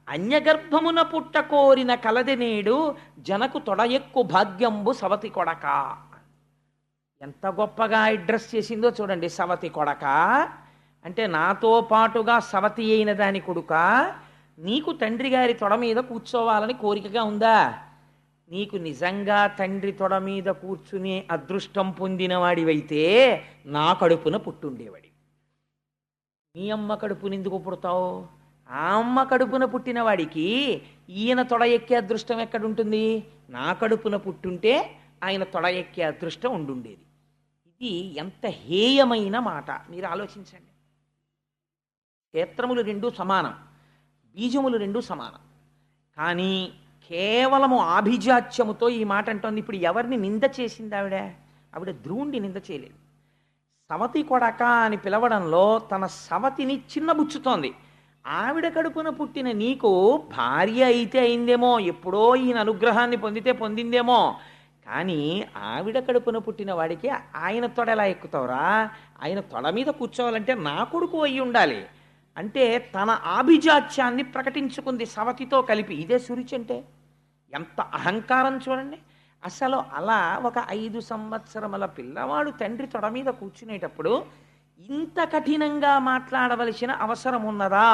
అన్యగర్భమున పుట్ట కోరిన కలది నేడు జనకు తొడయెక్కు భాగ్యంబు సవతి కొడక. ఎంత గొప్పగా అడ్రస్ చేసిందో చూడండి. సవతి కొడక అంటే నాతో పాటుగా సవతి అయిన దాని కొడుక, నీకు తండ్రి గారి తొడ మీద కూర్చోవాలని కోరికగా ఉందా? నీకు నిజంగా తండ్రి తొడ మీద కూర్చునే అదృష్టం పొందినవాడివైతే నా కడుపున పుట్టుండేవాడి. నీ అమ్మ కడుపున ఎందుకు పుడతావు? ఆ అమ్మ కడుపున పుట్టిన వాడికి ఈయన తొడ ఎక్కే అదృష్టం ఎక్కడుంటుంది? నా కడుపున పుట్టుంటే ఆయన తొడ ఎక్కే అదృష్టం ఉండుండేది. ఇది ఎంత హేయమైన మాట మీరు ఆలోచించండి. క్షేత్రములు రెండూ సమానం, బీజములు రెండూ సమానం. కానీ కేవలము ఆభిజాత్యముతో ఈ మాట అంటోంది. ఇప్పుడు ఎవరిని నింద చేసింది ఆవిడ ధ్రువుణ్ణి నింద చేయలేదు. సవతి కొడక అని పిలవడంలో తన సవతిని చిన్నబుచ్చుతోంది. ఆవిడ కడుపున పుట్టిన నీకు భార్య అయితే అయిందేమో, ఎప్పుడో ఈయన అనుగ్రహాన్ని పొందితే పొందిందేమో, కానీ ఆవిడ కడుపున పుట్టిన వాడికి ఆయన తొడ ఎలా ఎక్కుతావురా? ఆయన తొడ మీద కూర్చోవాలంటే నా కొడుకు అయి ఉండాలి అంటే తన ఆభిజాత్యాన్ని ప్రకటించుకుంది సవతితో కలిపి. ఇదే సురుచి అంటే ఎంత అహంకారం చూడండి. అసలు అలా ఒక 5 సంవత్సరముల పిల్లవాడు తండ్రి తొడ మీద కూర్చునేటప్పుడు ఇంత కఠినంగా మాట్లాడవలసిన అవసరం ఉన్నదా?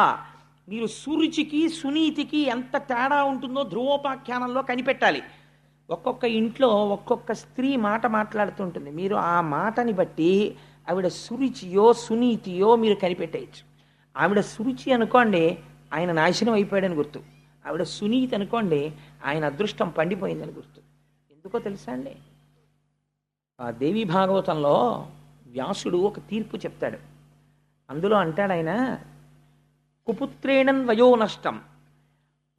మీరు సురుచికి సునీతికి ఎంత తేడా ఉంటుందో ధ్రువోపాఖ్యానంలో కనిపెట్టాలి. ఒక్కొక్క ఇంట్లో ఒక్కొక్క స్త్రీ మాట మాట్లాడుతుంటుంది. మీరు ఆ మాటని బట్టి ఆవిడ సురుచియో సునీతియో మీరు కనిపెట్టేయచ్చు. ఆవిడ సురుచి అనుకోండి, ఆయన నాశనం అయిపోయాడని గుర్తు. ఆవిడ సునీతి అనుకోండి, ఆయన అదృష్టం పండిపోయిందని గుర్తు. ఎందుకో తెలుసా అండి? ఆ దేవి భాగవతంలో వ్యాసుడు ఒక తీర్పు చెప్తాడు. అందులో అంటాడు ఆయన, కుపుత్రేణన్ వయో నష్టం.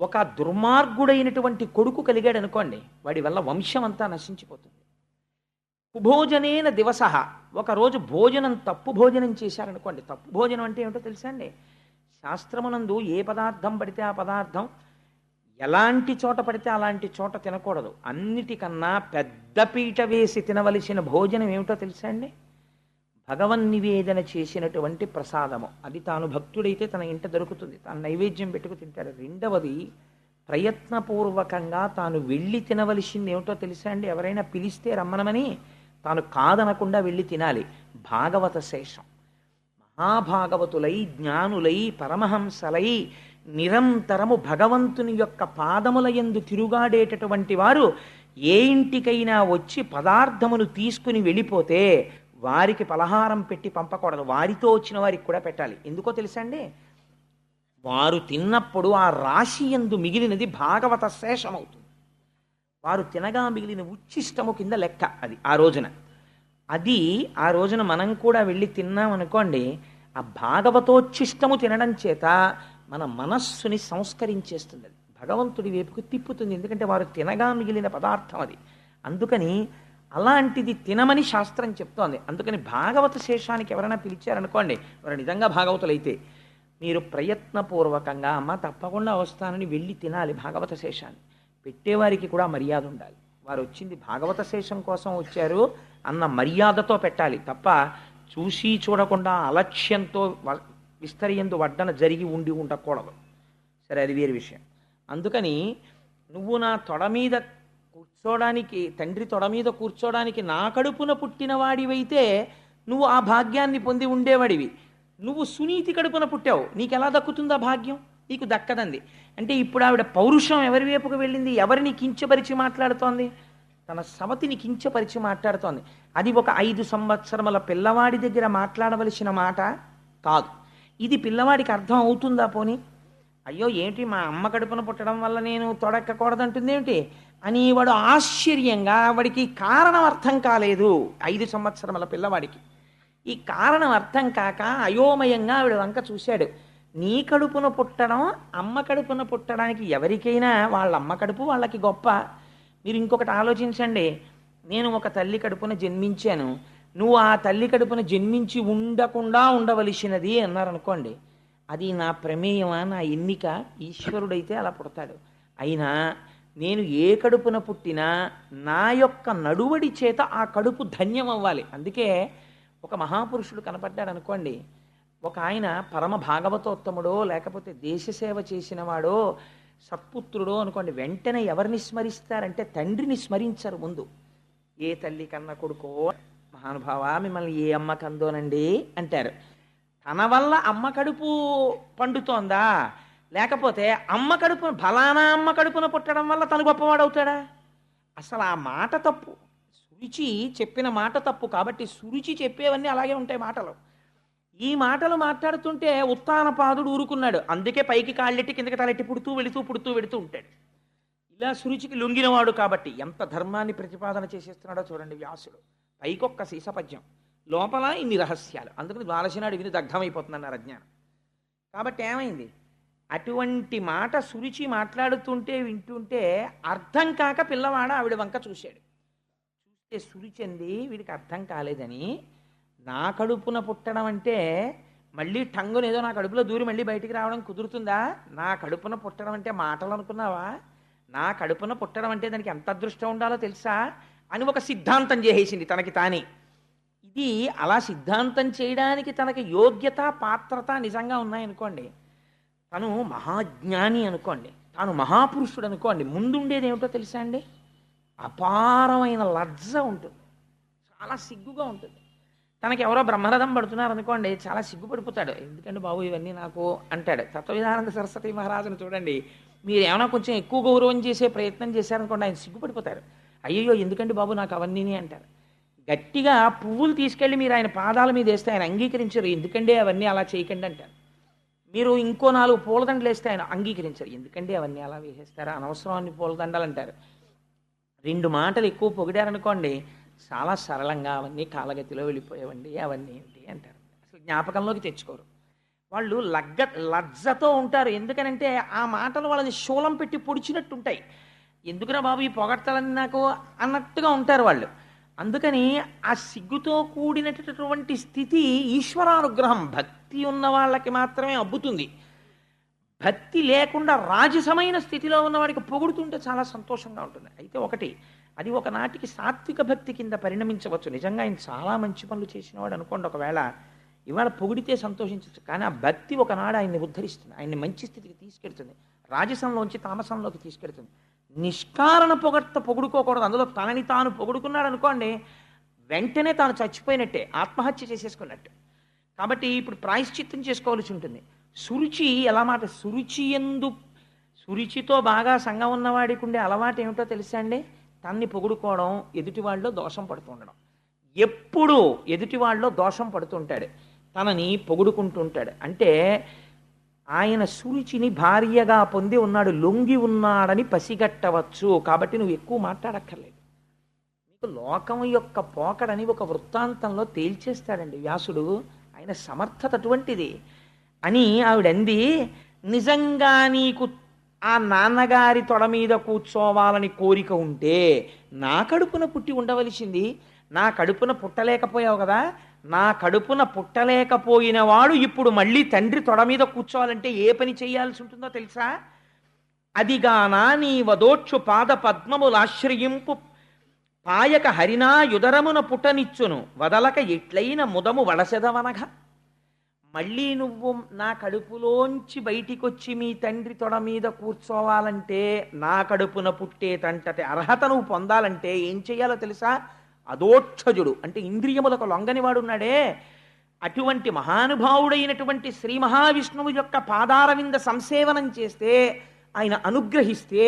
ఒక దుర్మార్గుడైనటువంటి కొడుకు కలిగాడు అనుకోండి, వాడి వల్ల వంశం అంతా నశించిపోతుంది. కుభోజనేన దివస. ఒకరోజు భోజనం తప్పు భోజనం చేశారనుకోండి. తప్పు భోజనం అంటే ఏమిటో తెలుసా అండి? శాస్త్రమునందు ఏ పదార్థం పడితే ఆ పదార్థం ఎలాంటి చోట పడితే అలాంటి చోట తినకూడదు. అన్నిటికన్నా పెద్ద పీట వేసి తినవలసిన భోజనం ఏమిటో తెలుసా అండి? భగవన్నివేదన చేసినటువంటి ప్రసాదము. అది తాను భక్తుడైతే తన ఇంట దొరుకుతుంది, తాను నైవేద్యం పెట్టుకు తింటాడు. రెండవది, ప్రయత్నపూర్వకంగా తాను వెళ్ళి తినవలసింది ఏమిటో తెలుసా అండి? ఎవరైనా పిలిస్తే రమ్మనమని తాను కాదనకుండా వెళ్ళి తినాలి. భాగవత శేషం. మహాభాగవతులై జ్ఞానులై పరమహంసలై నిరంతరము భగవంతుని యొక్క పాదముల యందు తిరుగాడేటటువంటి వారు ఏ ఇంటికైనా వచ్చి పదార్థమును తీసుకుని వెళ్ళిపోతే వారికి పలహారం పెట్టి పంపకూడదు. వారితో వచ్చిన వారికి కూడా పెట్టాలి. ఎందుకో తెలుసా అండి? వారు తిన్నప్పుడు ఆ రాశి యందు మిగిలినది భాగవత శేషమవుతుంది. వారు తినగా మిగిలిన ఉచ్ఛిష్టము కింద లెక్క అది ఆ రోజున. అది ఆ రోజున మనం కూడా వెళ్ళి తిన్నామనుకోండి, ఆ భాగవతోచ్ఛిష్టము తినడం చేత మన మనస్సుని సంస్కరించేస్తుంది. అది భగవంతుడి వైపుకు తిప్పుతుంది. ఎందుకంటే వారు తినగా మిగిలిన పదార్థం అది. అందుకని అలాంటిది తినమని శాస్త్రం చెప్తోంది. అందుకని భాగవత శేషానికి ఎవరైనా పిలిచారనుకోండి, వారు నిజంగా భాగవతులైతే మీరు ప్రయత్నపూర్వకంగా అమ్మ తప్పకుండా వస్తానని వెళ్ళి తినాలి భాగవత శేషాన్ని. పెట్టేవారికి కూడా మర్యాద ఉండాలి. వారు వచ్చింది భాగవత శేషం కోసం వచ్చారు అన్న మర్యాదతో పెట్టాలి తప్ప చూసి చూడకుండా అలక్ష్యంతో విస్తరియందు వడ్డన జరిగి ఉండి ఉండకూడదు. సరే, అది వేరే విషయం. అందుకని నువ్వు నా తొడ మీద కూర్చోడానికి, తండ్రి తొడ మీద కూర్చోడానికి నా కడుపున పుట్టిన వాడివైతే నువ్వు ఆ భాగ్యాన్ని పొంది ఉండేవాడివి. నువ్వు సునీతి కడుపున పుట్టావు, నీకు ఎలా దక్కుతుందా భాగ్యం? నీకు దక్కదంది. అంటే ఇప్పుడు ఆవిడ పౌరుషం ఎవరి వైపుకు వెళ్ళింది? ఎవరిని కించపరిచి మాట్లాడుతోంది? తన సవతిని కించపరిచి మాట్లాడుతోంది. అది ఒక 5 సంవత్సరముల పిల్లవాడి దగ్గర మాట్లాడవలసిన మాట కాదు. ఇది పిల్లవాడికి అర్థం అవుతుందా? పోని అయ్యో ఏంటి మా అమ్మ కడుపున పుట్టడం వల్ల నేను తొడెక్కకూడదంటుంది ఏమిటి అని వాడు ఆశ్చర్యంగా, వాడికి కారణం అర్థం కాలేదు. 5 సంవత్సరముల పిల్లవాడికి ఈ కారణం అర్థం కాక అయోమయంగా ఆవిడ వంక చూశాడు. నీ కడుపున పుట్టడం అమ్మ కడుపున పుట్టడానికి ఎవరికైనా వాళ్ళ అమ్మ కడుపు వాళ్ళకి గొప్ప. మీరు ఇంకొకటి ఆలోచించండి. నేను ఒక తల్లి కడుపున జన్మించాను, నువ్వు ఆ తల్లి కడుపున జన్మించి ఉండకుండా ఉండవలసినది అన్నారనుకోండి, అది నా ప్రమేయమా, నా ఎన్నిక? ఈశ్వరుడైతే అలా పుడతాడు. అయినా నేను ఏ కడుపున పుట్టినా నా యొక్క నడువడి చేత ఆ కడుపు ధన్యం అవ్వాలి. అందుకే ఒక మహాపురుషుడు కనపడ్డాడు అనుకోండి, ఒక ఆయన పరమ భాగవతోత్తముడో లేకపోతే దేశసేవ చేసినవాడో సత్పుత్రుడో అనుకోండి, వెంటనే ఎవరిని స్మరిస్తారంటే తండ్రిని స్మరించరు ముందు. ఏ తల్లి కన్న కొడుకో, మహానుభావ మిమ్మల్ని ఏ అమ్మ కందోనండి అంటారు. తన వల్ల అమ్మ కడుపు పండుతోందా, లేకపోతే అమ్మ కడుపు ఫలానా అమ్మ కడుపున పుట్టడం వల్ల తను గొప్పవాడవుతాడా? అసలు ఆ మాట తప్పు. సురుచి చెప్పిన మాట తప్పు. కాబట్టి సురుచి చెప్పేవన్నీ అలాగే ఉంటాయి మాటలు. ఈ మాటలు మాట్లాడుతుంటే ఉత్తానపాదుడు ఊరుకున్నాడు. అందుకే పైకి కాళ్ళెట్టి కిందకి తలెట్టి పుడుతూ వెడుతూ ఉంటాడు. ఇలా సురుచికి లొంగినవాడు కాబట్టి ఎంత ధర్మాన్ని ప్రతిపాదన చేసేస్తున్నాడో చూడండి వ్యాసుడు. పైకొక్క సీసపద్యం, లోపల ఇన్ని రహస్యాలు. అందుకని ద్వాదశనాడు విని దగ్ధమైపోతుందన్నారు అజ్ఞానం. కాబట్టి ఏమైంది, అటువంటి మాట సురుచి మాట్లాడుతుంటే వింటుంటే అర్థం కాక పిల్లవాడ ఆవిడ వంక చూశాడు. చూస్తే సురుచి అంది, వీడికి అర్థం కాలేదని, నా కడుపున పుట్టడం అంటే మళ్ళీ టంగున ఏదో నా కడుపులో దూరి మళ్ళీ బయటికి రావడం కుదురుతుందా? నా కడుపున పుట్టడం అంటే మాటలు అనుకున్నావా? నా కడుపున పుట్టడం అంటే దానికి ఎంత అదృష్టం ఉండాలో తెలుసా అని ఒక సిద్ధాంతం చేసేసింది తనకి తానే. ఇది అలా సిద్ధాంతం చేయడానికి తనకి యోగ్యత పాత్రత నిజంగా ఉన్నాయనుకోండి, తను మహాజ్ఞాని అనుకోండి, తాను మహాపురుషుడు అనుకోండి, ముందుండేది ఏమిటో తెలుసా అండి? అపారమైన లజ్జ ఉంటుంది, చాలా సిగ్గుగా ఉంటుంది. తనకి ఎవరో బ్రహ్మరథం పడుతున్నారు అనుకోండి, చాలా సిగ్గుపడిపోతాడు. ఎందుకంటే బాబు ఇవన్నీ నాకు అంటాడు. తత్వవిధానంద సరస్వతి మహారాజును చూడండి, మీరు ఏమైనా కొంచెం ఎక్కువ గౌరవం చేసే ప్రయత్నం చేశారనుకోండి, ఆయన సిగ్గుపడిపోతారు. అయ్యయ్యో ఎందుకండి బాబు నాకు అవన్నీ అంటారు. గట్టిగా పువ్వులు తీసుకెళ్ళి మీరు ఆయన పాదాల మీద వేస్తే ఆయన అంగీకరించరు. ఎందుకంటే అవన్నీ అలా చేయకండి అంటారు. మీరు ఇంకో 4 పూలదండలు వేస్తే ఆయన అంగీకరించరు. ఎందుకంటే అవన్నీ అలా వేసేస్తారా, అనవసరం అన్ని పూలదండలు అంటారు. 2 మాటలు ఎక్కువ పొగిడారనుకోండి, చాలా సరళంగా అవన్నీ కాలగతిలో వెళ్ళిపోయేవండి, అవన్నీ ఏంటి అంటారు. అసలు జ్ఞాపకంలోకి తెచ్చుకోరు. వాళ్ళు లజ్జతో ఉంటారు. ఎందుకనంటే ఆ మాటలు వాళ్ళని శూలం పెట్టి పొడిచినట్టు ఉంటాయి. ఎందుకురా బాబు ఈ పొగడ్తలన్నీ నాకు అన్నట్టుగా ఉంటారు వాళ్ళు. అందుకని ఆ సిగ్గుతో కూడినటువంటి స్థితి ఈశ్వరానుగ్రహం. భక్తి ఉన్న వాళ్ళకి మాత్రమే అబ్బుతుంది. భక్తి లేకుండా రాజసమైన స్థితిలో ఉన్నవాడికి పొగుడుతుంటే చాలా సంతోషంగా ఉంటుంది. అయితే ఒకటి, అది ఒకనాటికి సాత్విక భక్తి కింద పరిణమించవచ్చు. నిజంగా ఆయన చాలా మంచి పనులు చేసినవాడు అనుకోండి, ఒకవేళ ఇవాళ పొగిడితే సంతోషించవచ్చు. కానీ ఆ భక్తి ఒకనాడు ఆయన్ని ఉద్ధరిస్తుంది, ఆయన్ని మంచి స్థితికి తీసుకెళ్తుంది, రాజసంలోంచి తామసంలోకి తీసుకెళ్తుంది. నిష్కారణ పొగుడుకోకూడదు. అందులో తనని తాను పొగుడుకున్నాడు అనుకోండి, వెంటనే తాను చచ్చిపోయినట్టే, ఆత్మహత్య చేసేసుకున్నట్టు. కాబట్టి ఇప్పుడు ప్రాయశ్చిత్తం చేసుకోవాల్సి ఉంటుంది. సురుచి ఎలా మాట, సురుచితో బాగా సంగం ఉన్నవాడికి ఉండే అలవాటు ఏమిటో తెలుసా అండి? తన్ని పొగుడుకోవడం, ఎదుటివాళ్ళలో దోషం పడుతూ ఉండడం. ఎప్పుడు ఎదుటివాళ్ళలో దోషం పడుతుంటాడు, తనని పొగుడుకుంటుంటాడు. అంటే ఆయన సురుచిని భార్యగా పొంది ఉన్నాడు, లొంగి ఉన్నాడని పసిగట్టవచ్చు. కాబట్టి నువ్వు ఎక్కువ మాట్లాడక్కర్లేదు. నీకు లోకం యొక్క పోకడని ఒక వృత్తాంతంలో తేల్చేస్తాడండి వ్యాసుడు. ఆయన సమర్థత అటువంటిది అని ఆవిడంది. నిజంగా నీకు ఆ నాన్నగారి తొడ మీద కూర్చోవాలని కోరిక ఉంటే నా కడుపున పుట్టి ఉండవలసింది. నా కడుపున పుట్టలేకపోయావు కదా, నా కడుపున పుట్టలేకపోయిన వాడు ఇప్పుడు మళ్ళీ తండ్రి తొడ మీద కూర్చోవాలంటే ఏ పని చేయాల్సి ఉంటుందో తెలుసా? అదిగానా నీ వదోక్షు పాద పద్మములాశ్రయింపు పాయక హరినా యుదరమున పుట్టనిచ్చును వదలక ఎట్లయిన ముదము వడసెదవనగా. మళ్ళీ నువ్వు నా కడుపులోంచి బయటికొచ్చి మీ తండ్రి తొడ మీద కూర్చోవాలంటే, నా కడుపున పుట్టేటంతటి అర్హత నువ్వు పొందాలంటే ఏం చెయ్యాలో తెలుసా? అదోక్షజుడు అంటే ఇంద్రియములకు లొంగని వాడున్నాడే, అటువంటి మహానుభావుడైనటువంటి శ్రీ మహావిష్ణువు యొక్క పాదారవింద సంసేవనం చేస్తే, ఆయన అనుగ్రహిస్తే,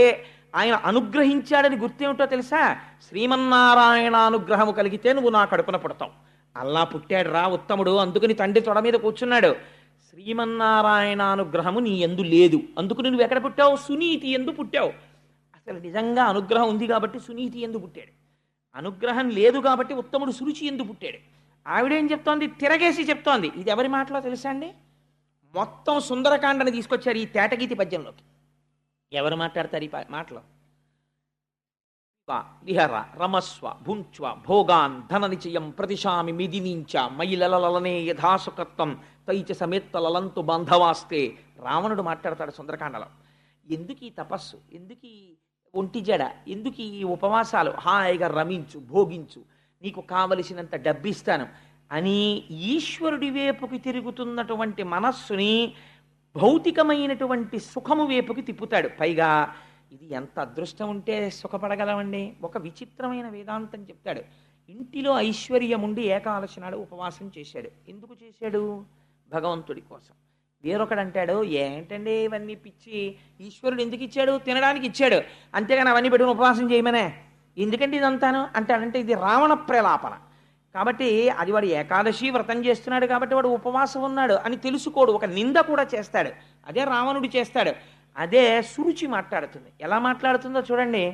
ఆయన అనుగ్రహించాడని గుర్తేమిటో తెలుసా? శ్రీమన్నారాయణ అనుగ్రహము కలిగితే నువ్వు నా కడుపున పుడతావు. అల్లా పుట్టాడు రా ఉత్తముడు, అందుకని తండ్రి తొడ మీద కూర్చున్నాడు. శ్రీమన్నారాయణ అనుగ్రహము నీ యందు లేదు, అందుకని నువ్వు ఎక్కడ పుట్టావు? సునీతి యందు పుట్టావు. అసలు నిజంగా అనుగ్రహం ఉంది కాబట్టి సునీతి యందు పుట్టాడు. అనుగ్రహం లేదు కాబట్టి ఉత్తముడు సురుచి యందు పుట్టాడు. ఆవిడేం చెప్తోంది? తిరగేసి చెప్తోంది. ఇది ఎవరి మాటలో తెలుసా అండి? మొత్తం సుందరకాండని తీసుకొచ్చారు ఈ తేటగీతి పద్యంలోకి. ఎవరు మాట్లాడతారు ఈ మాటలో? విహర రమస్వ భుంచ్వ భోగాన్ ధన నిచయం ప్రతిశామి మిదినించ మైలలలనే యథాసుకత్వం తైచ సమేత్తలంతు బాంధవాస్తే. రావణుడు మాట్లాడతాడు సుందరకాండలో. ఎందుకు ఈ తపస్సు, ఎందుకు ఈ ఒంటి జడ, ఎందుకు ఈ ఉపవాసాలు, హాయిగా రమించు, భోగించు, నీకు కావలసినంత డబ్బిస్తాను అని ఈశ్వరుడి వైపుకి తిరుగుతున్నటువంటి మనస్సుని భౌతికమైనటువంటి సుఖము వైపుకి తిప్పుతాడు. పైగా ఇది ఎంత అదృష్టం ఉంటే సుఖపడగలమండి. ఒక విచిత్రమైన వేదాంతం చెప్తాడు. ఇంటిలో ఐశ్వర్యం ఉండి ఏకాదశి నాడు ఉపవాసం చేశాడు. ఎందుకు చేశాడు? భగవంతుడి కోసం. వేరొకడు అంటాడు, ఏంటండి ఇవన్నీ పిచ్చి, ఈశ్వరుడు ఎందుకు ఇచ్చాడు? తినడానికి ఇచ్చాడు, అంతేగాని అవన్నీ పెట్టుకుని ఉపవాసం చేయమనే, ఎందుకంటే ఇదంతాను అంటాడంటే ఇది రావణ ప్రలాపన. కాబట్టి అది వాడు ఏకాదశి వ్రతం చేస్తున్నాడు కాబట్టి వాడు ఉపవాసం ఉన్నాడు అని తెలుసుకోడు, ఒక నింద కూడా చేస్తాడు. అదే రావణుడు చేస్తాడు. అదే సురుచి మాట్లాడుతుంది. ఎలా మాట్లాడుతుందో చూడండి.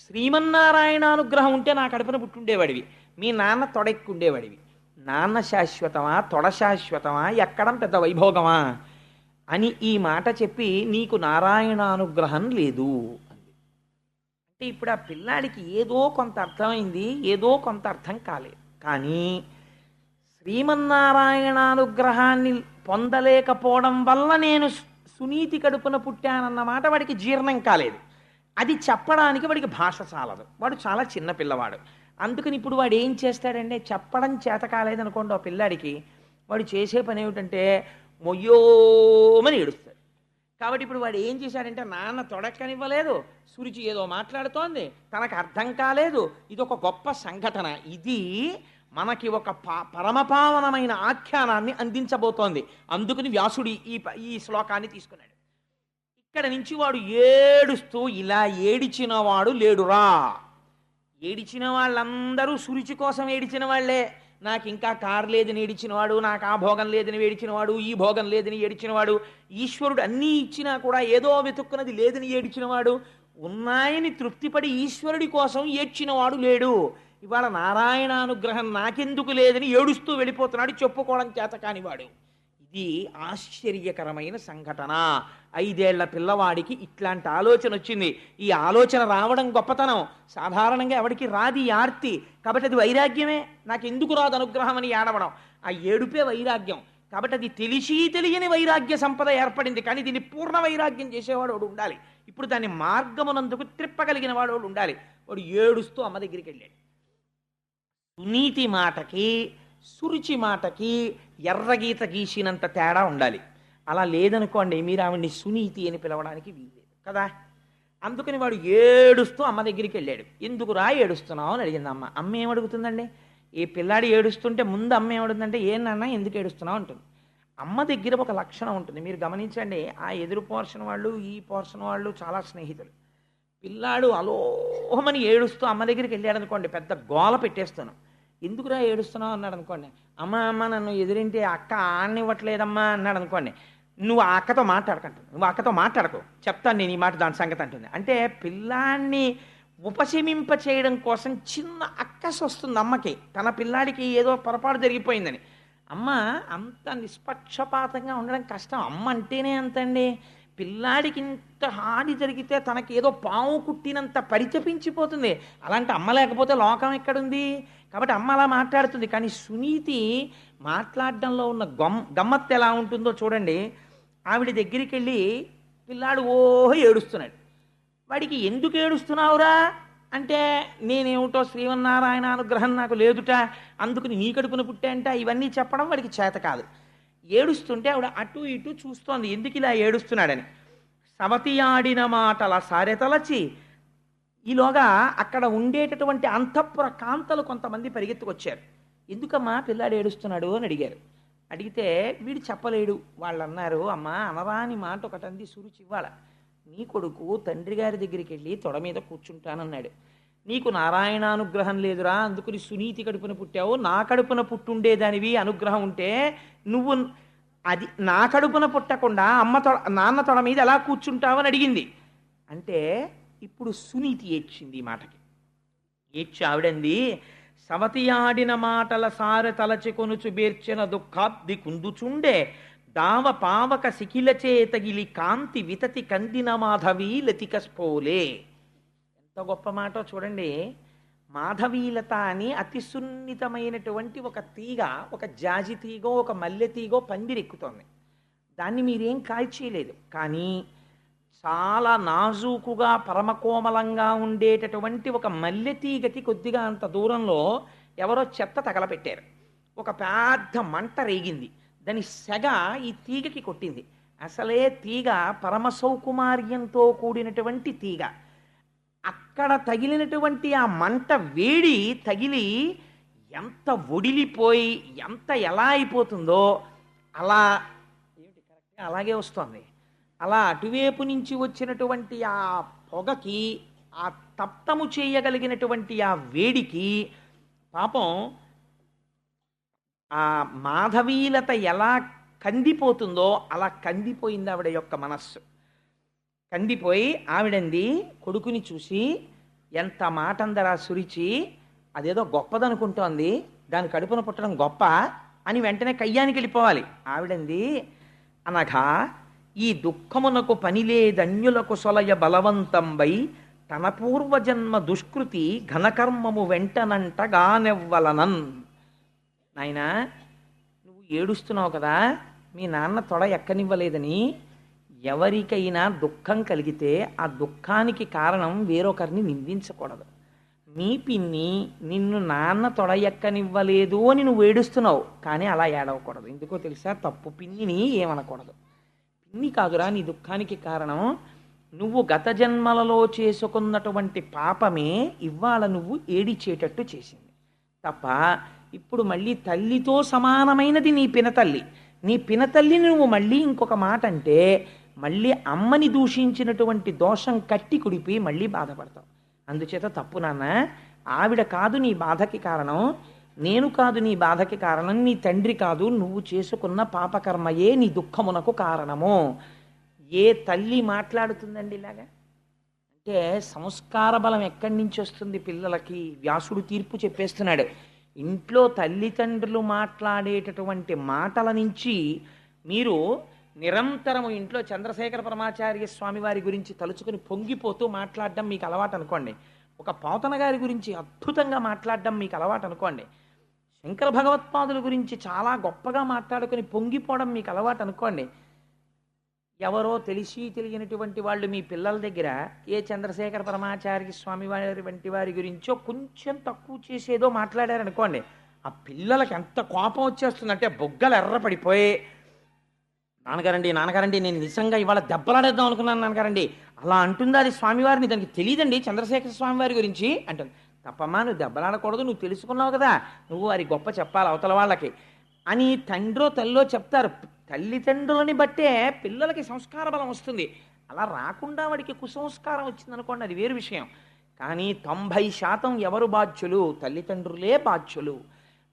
శ్రీమన్నారాయణ అనుగ్రహం ఉంటే నా కడుపున పుట్టుండేవాడివి, మీ నాన్న తొడెక్కుండేవాడివి. నాన్న శాశ్వతమా, తొడ శాశ్వతమా, ఎక్కడం పెద్ద వైభోగమా అని ఈ మాట చెప్పి నీకు నారాయణ అనుగ్రహం లేదు అంది. అంటే ఇప్పుడు ఆ పిల్లాడికి ఏదో కొంత అర్థమైంది, ఏదో కొంత అర్థం కాలేదు. కానీ శ్రీమన్నారాయణానుగ్రహాన్ని పొందలేకపోవడం వల్ల నేను సునీతి కడుపున పుట్టానన్న మాట వాడికి జీర్ణం కాలేదు. అది చెప్పడానికి వాడికి భాష చాలదు, వాడు చాలా చిన్న పిల్లవాడు. అందుకని ఇప్పుడు వాడు ఏం చేస్తాడంటే, చెప్పడం చేత కాలేదనుకోండి ఆ పిల్లాడికి, వాడు చేసే పని ఏమిటంటే మొయ్యోమని ఏడుస్తాడు. కాబట్టి ఇప్పుడు వాడు ఏం చేశాడంటే, నాన్న తొడక్కనివ్వలేదు, సురుచి ఏదో మాట్లాడుతోంది, తనకు అర్థం కాలేదు, ఇది ఒక గొప్ప సంఘటన, ఇది మనకి ఒక పరమపావనమైన ఆఖ్యానాన్ని అందించబోతోంది. అందుకని వ్యాసుడు ఈ శ్లోకాన్ని తీసుకున్నాడు. ఇక్కడ నుంచి వాడు ఏడుస్తూ, ఇలా ఏడిచిన వాడు లేడురా. ఏడిచిన వాళ్ళందరూ సురుచి కోసం ఏడిచిన వాళ్లే. నాకు ఇంకా కారు లేదని ఏడిచినవాడు, నాకు ఆ భోగం లేదని ఏడిచినవాడు, ఈ భోగం లేదని ఏడిచినవాడు, ఈశ్వరుడు అన్నీ ఇచ్చినా కూడా ఏదో వెతుక్కున్నది లేదని ఏడిచినవాడు, ఉన్నాయని తృప్తిపడి ఈశ్వరుడి కోసం ఏడ్చినవాడు లేడు. ఇవాళ నారాయణానుగ్రహం నాకెందుకు లేదని ఏడుస్తూ వెళ్ళిపోతున్నాడు, చెప్పుకోవడం చేత కానివాడు. ఇది ఆశ్చర్యకరమైన సంఘటన. 5 ఏళ్ల పిల్లవాడికి ఇట్లాంటి ఆలోచన వచ్చింది. ఈ ఆలోచన రావడం గొప్పతనం. సాధారణంగా ఎవడికి రాది ఆర్తి. కాబట్టి అది వైరాగ్యమే. నాకు ఎందుకు రాదు అనుగ్రహం అని ఏడవడం, ఆ ఏడుపే వైరాగ్యం. కాబట్టి అది తెలిసి తెలియని వైరాగ్య సంపద ఏర్పడింది. కానీ దీన్ని పూర్ణ వైరాగ్యం చేసేవాడు వాడు ఉండాలి. ఇప్పుడు దాన్ని మార్గమునందుకు త్రిప్పగలిగిన వాడు ఉండాలి. వాడు ఏడుస్తూ అమ్మ దగ్గరికి వెళ్ళాడు. సునీతి మాటకి సురుచి మాటకి ఎర్రగీత గీసినంత తేడా ఉండాలి. అలా లేదనుకోండి, మీరు ఆవిడ్ని సునీతి అని పిలవడానికి వీల్లేదు కదా. అందుకని వాడు ఏడుస్తూ అమ్మ దగ్గరికి వెళ్ళాడు. ఎందుకురా ఏడుస్తున్నావు అని అడిగింది అమ్మ. అమ్మ ఏమడుగుతుందండి? ఈ పిల్లాడి ఏడుస్తుంటే ముందు అమ్మ ఏమడుగుతుందంటే, ఏంటన్నా ఎందుకు ఏడుస్తున్నావు అంటుంది. అమ్మ దగ్గర ఒక లక్షణం ఉంటుంది, మీరు గమనించండి. ఆ ఎదురు పోర్షన్ వాళ్ళు ఈ పోర్షన్ వాళ్ళు చాలా స్నేహితులు. పిల్లాడు అలోహమని ఏడుస్తూ అమ్మ దగ్గరికి వెళ్ళాడు అనుకోండి, పెద్ద గోల పెట్టేస్తాను. ఎందుకురా ఏడుస్తున్నావు అన్నాడు అనుకోండి, అమ్మ అమ్మ నన్ను ఎదురింటి అక్క ఆడనివ్వట్లేదమ్మా అన్నాడు అనుకోండి, నువ్వు ఆ అక్కతో మాట్లాడకంటుంది, నువ్వు అక్కతో మాట్లాడకు, చెప్తాను నేను ఈ మాట దాని సంగతి అంటుంది. అంటే పిల్లాన్ని ఉపశమింప చేయడం కోసం చిన్న అక్కసు వస్తుంది అమ్మకి, తన పిల్లాడికి ఏదో పొరపాటు జరిగిపోయిందని. అమ్మ అంత నిష్పక్షపాతంగా ఉండడం కష్టం. అమ్మ అంటేనే అంతండి. పిల్లాడికి ఇంత హాని జరిగితే తనకి ఏదో పాము కుట్టినంత పరితపించిపోతుంది. అలాంటి అమ్మ లేకపోతే లోకం ఎక్కడుంది? కాబట్టి అమ్మ అలా మాట్లాడుతుంది. కానీ సునీతి మాట్లాడడంలో ఉన్న గమ్మత్తు ఎలా ఉంటుందో చూడండి. ఆవిడ దగ్గరికి వెళ్ళి పిల్లాడు ఓహో ఏడుస్తున్నాడు. వాడికి ఎందుకు ఏడుస్తున్నావురా అంటే, నేనేమిటో శ్రీమన్నారాయణ అనుగ్రహం నాకు లేదుట, అందుకని నీ కడుపున పుట్టాంట, ఇవన్నీ చెప్పడం వాడికి చేత కాదు. ఏడుస్తుంటే ఆవిడ అటు ఇటు చూస్తోంది, ఎందుకు ఇలా ఏడుస్తున్నాడని. సవతి ఆడిన మాటల సారెతలచి, ఈలోగా అక్కడ ఉండేటటువంటి అంతఃపుర కాంతలు కొంతమంది పరిగెత్తుకొచ్చారు. ఎందుకమ్మా పిల్లాడు ఏడుస్తున్నాడు అని అడిగారు. అడిగితే వీడు చెప్పలేడు. వాళ్ళు అన్నారు, అమ్మా అనరాని మాట ఒకటంది సురుచి, ఇవ్వాల నీ కొడుకు తండ్రి గారి దగ్గరికి వెళ్ళి తొడ మీద కూర్చుంటానన్నాడు. నీకు నారాయణానుగ్రహం లేదురా, అందుకుని సునీతి కడుపున పుట్టావు, నా కడుపున పుట్టుండేదానివి అనుగ్రహం ఉంటే నువ్వు అది నా కడుపున పుట్టకుండా నాన్న తొడ మీద ఎలా కూర్చుంటావని అడిగింది. అంటే ఇప్పుడు సునీతి ఏడ్చింది ఈ మాటకి. ఏడ్చి ఆవిడంది, సవతి ఆడిన మాటల సారె తలచి కొనుచు బేర్చిన దుఃఖాబ్ది కుందుచుండే దావ పావక శిఖిలచే తగిలి కాంతి వితతి కందిన మాధవీ లతిక స్పోలే. ఎంత గొప్ప మాటో చూడండి. మాధవీలత అని అతి సున్నితమైనటువంటి ఒక తీగ, ఒక జాజి తీగో ఒక మల్లె తీగో పందిరెక్కుతోంది. దాన్ని మీరేం కాల్చేయలేదు, కానీ చాలా నాజూకుగా పరమకోమలంగా ఉండేటటువంటి ఒక మల్లె తీగకి కొద్దిగా అంత దూరంలో ఎవరో చెత్త తగలపెట్టారు. ఒక పెద్ద మంట రేగింది. దాని సెగ ఈ తీగకి కొట్టింది. అసలే తీగ పరమ సౌకుమార్యంతో కూడినటువంటి తీగ. అక్కడ తగిలినటువంటి ఆ మంట వేడి తగిలి ఎంత ఒడిలిపోయి ఎంత ఎలా అయిపోతుందో అలా ఏమిటి కరెక్ట్గా అలాగే వస్తుంది. అలా అటువైపు నుంచి వచ్చినటువంటి ఆ పొగకి, ఆ తప్తము చేయగలిగినటువంటి ఆ వేడికి పాపం ఆ మాధవీలత ఎలా కందిపోతుందో అలా కందిపోయింది ఆవిడ యొక్క మనస్సు. కందిపోయి ఆవిడంది కొడుకుని చూసి, ఎంత మాటందరా సురిచి, అదేదో గొప్పదనుకుంటోంది, దాని కడుపున పుట్టడం గొప్ప అని వెంటనే కయ్యానికి వెళ్ళిపోవాలి. ఆవిడంది, అనగా ఈ దుఃఖమునకు పనిలేదన్యులకు సొలయ బలవంతంబై తన పూర్వజన్మ దుష్కృతి ఘనకర్మము వెంటనంటగానెవ్వలనన్. నాయనా, నువ్వు ఏడుస్తున్నావు కదా, మీ నాన్న తొడ ఎక్కనివ్వలేదని. ఎవరికైనా దుఃఖం కలిగితే ఆ దుఃఖానికి కారణం వేరొకరిని నిందించకూడదు. మీ పిన్ని నిన్ను నాన్న తొడ ఎక్కనివ్వలేదు అని నువ్వు ఏడుస్తున్నావు, కానీ అలా ఏడవకూడదు. ఎందుకో తెలుసా? తప్పు పిన్నిని ఏమనకూడదు. పిన్ని కాదురా నీ దుఃఖానికి కారణం, నువ్వు గత జన్మలలో చేసుకున్నటువంటి పాపమే ఇవాళ నువ్వు ఏడిచేటట్టు చేసింది తప్ప, ఇప్పుడు మళ్ళీ తల్లితో సమానమైనది నీ పినతల్లి. నీ పినతల్లిని నువ్వు మళ్ళీ ఇంకొక మాట అంటే మళ్ళీ అమ్మని దూషించినటువంటి దోషం కట్టి కుడిపి మళ్ళీ బాధపడతావు. అందుచేత తప్పు నాన్న, ఆవిడ కాదు నీ బాధకి కారణం, నేను కాదు నీ బాధకి కారణం, నీ తండ్రి కాదు, నువ్వు చేసుకున్న పాపకర్మయే నీ దుఃఖమునకు కారణము. ఏ తల్లి మాట్లాడుతుందండి ఇలాగా? అంటే సంస్కార బలం ఎక్కడి నుంచి వస్తుంది పిల్లలకి? వ్యాసుడు తీర్పు చెప్పేస్తున్నాడు. ఇంట్లో తల్లిదండ్రులు మాట్లాడేటటువంటి మాటల నుంచి మీరు నిరంతరము ఇంట్లో చంద్రశేఖర పరమాచార్య స్వామి వారి గురించి తలుచుకుని పొంగిపోతూ మాట్లాడడం మీకు అలవాటు అనుకోండి. ఒక పోతన గారి గురించి అద్భుతంగా మాట్లాడడం మీకు అలవాటు అనుకోండి. శంకర భగవత్పాదుల గురించి చాలా గొప్పగా మాట్లాడుకుని పొంగిపోవడం మీకు అలవాటు అనుకోండి. ఎవరో తెలిసి తెలియనటువంటి వాళ్ళు మీ పిల్లల దగ్గర ఏ చంద్రశేఖర పరమాచార్య స్వామి వారి వంటి వారి గురించో కొంచెం తక్కువ చేసేదో మాట్లాడారనుకోండి, ఆ పిల్లలకి ఎంత కోపం వచ్చేస్తుందంటే బొగ్గలు ఎర్రపడిపోయి, నాన్నగారండి నాన్నగారండి నేను నిజంగా ఇవాళ దెబ్బలాడేద్దాం అనుకున్నాను నాన్నగారండి, అలా అంటుంది అది స్వామివారిని, దానికి తెలియదండి చంద్రశేఖర స్వామివారి గురించి అంటుంది. తప్పమ్మా, నువ్వు దెబ్బలాడకూడదు, నువ్వు తెలుసుకున్నావు కదా, నువ్వు వారి గొప్ప చెప్పాలి అవతల వాళ్ళకి అని తండ్రో తల్లో చెప్తారు. తల్లిదండ్రులని బట్టే పిల్లలకి సంస్కార బలం వస్తుంది. అలా రాకుండా వాడికి కుసంస్కారం వచ్చిందనుకోండి, అది వేరు విషయం. కానీ 90% ఎవరు బాధ్యులు? తల్లిదండ్రులే బాధ్యులు.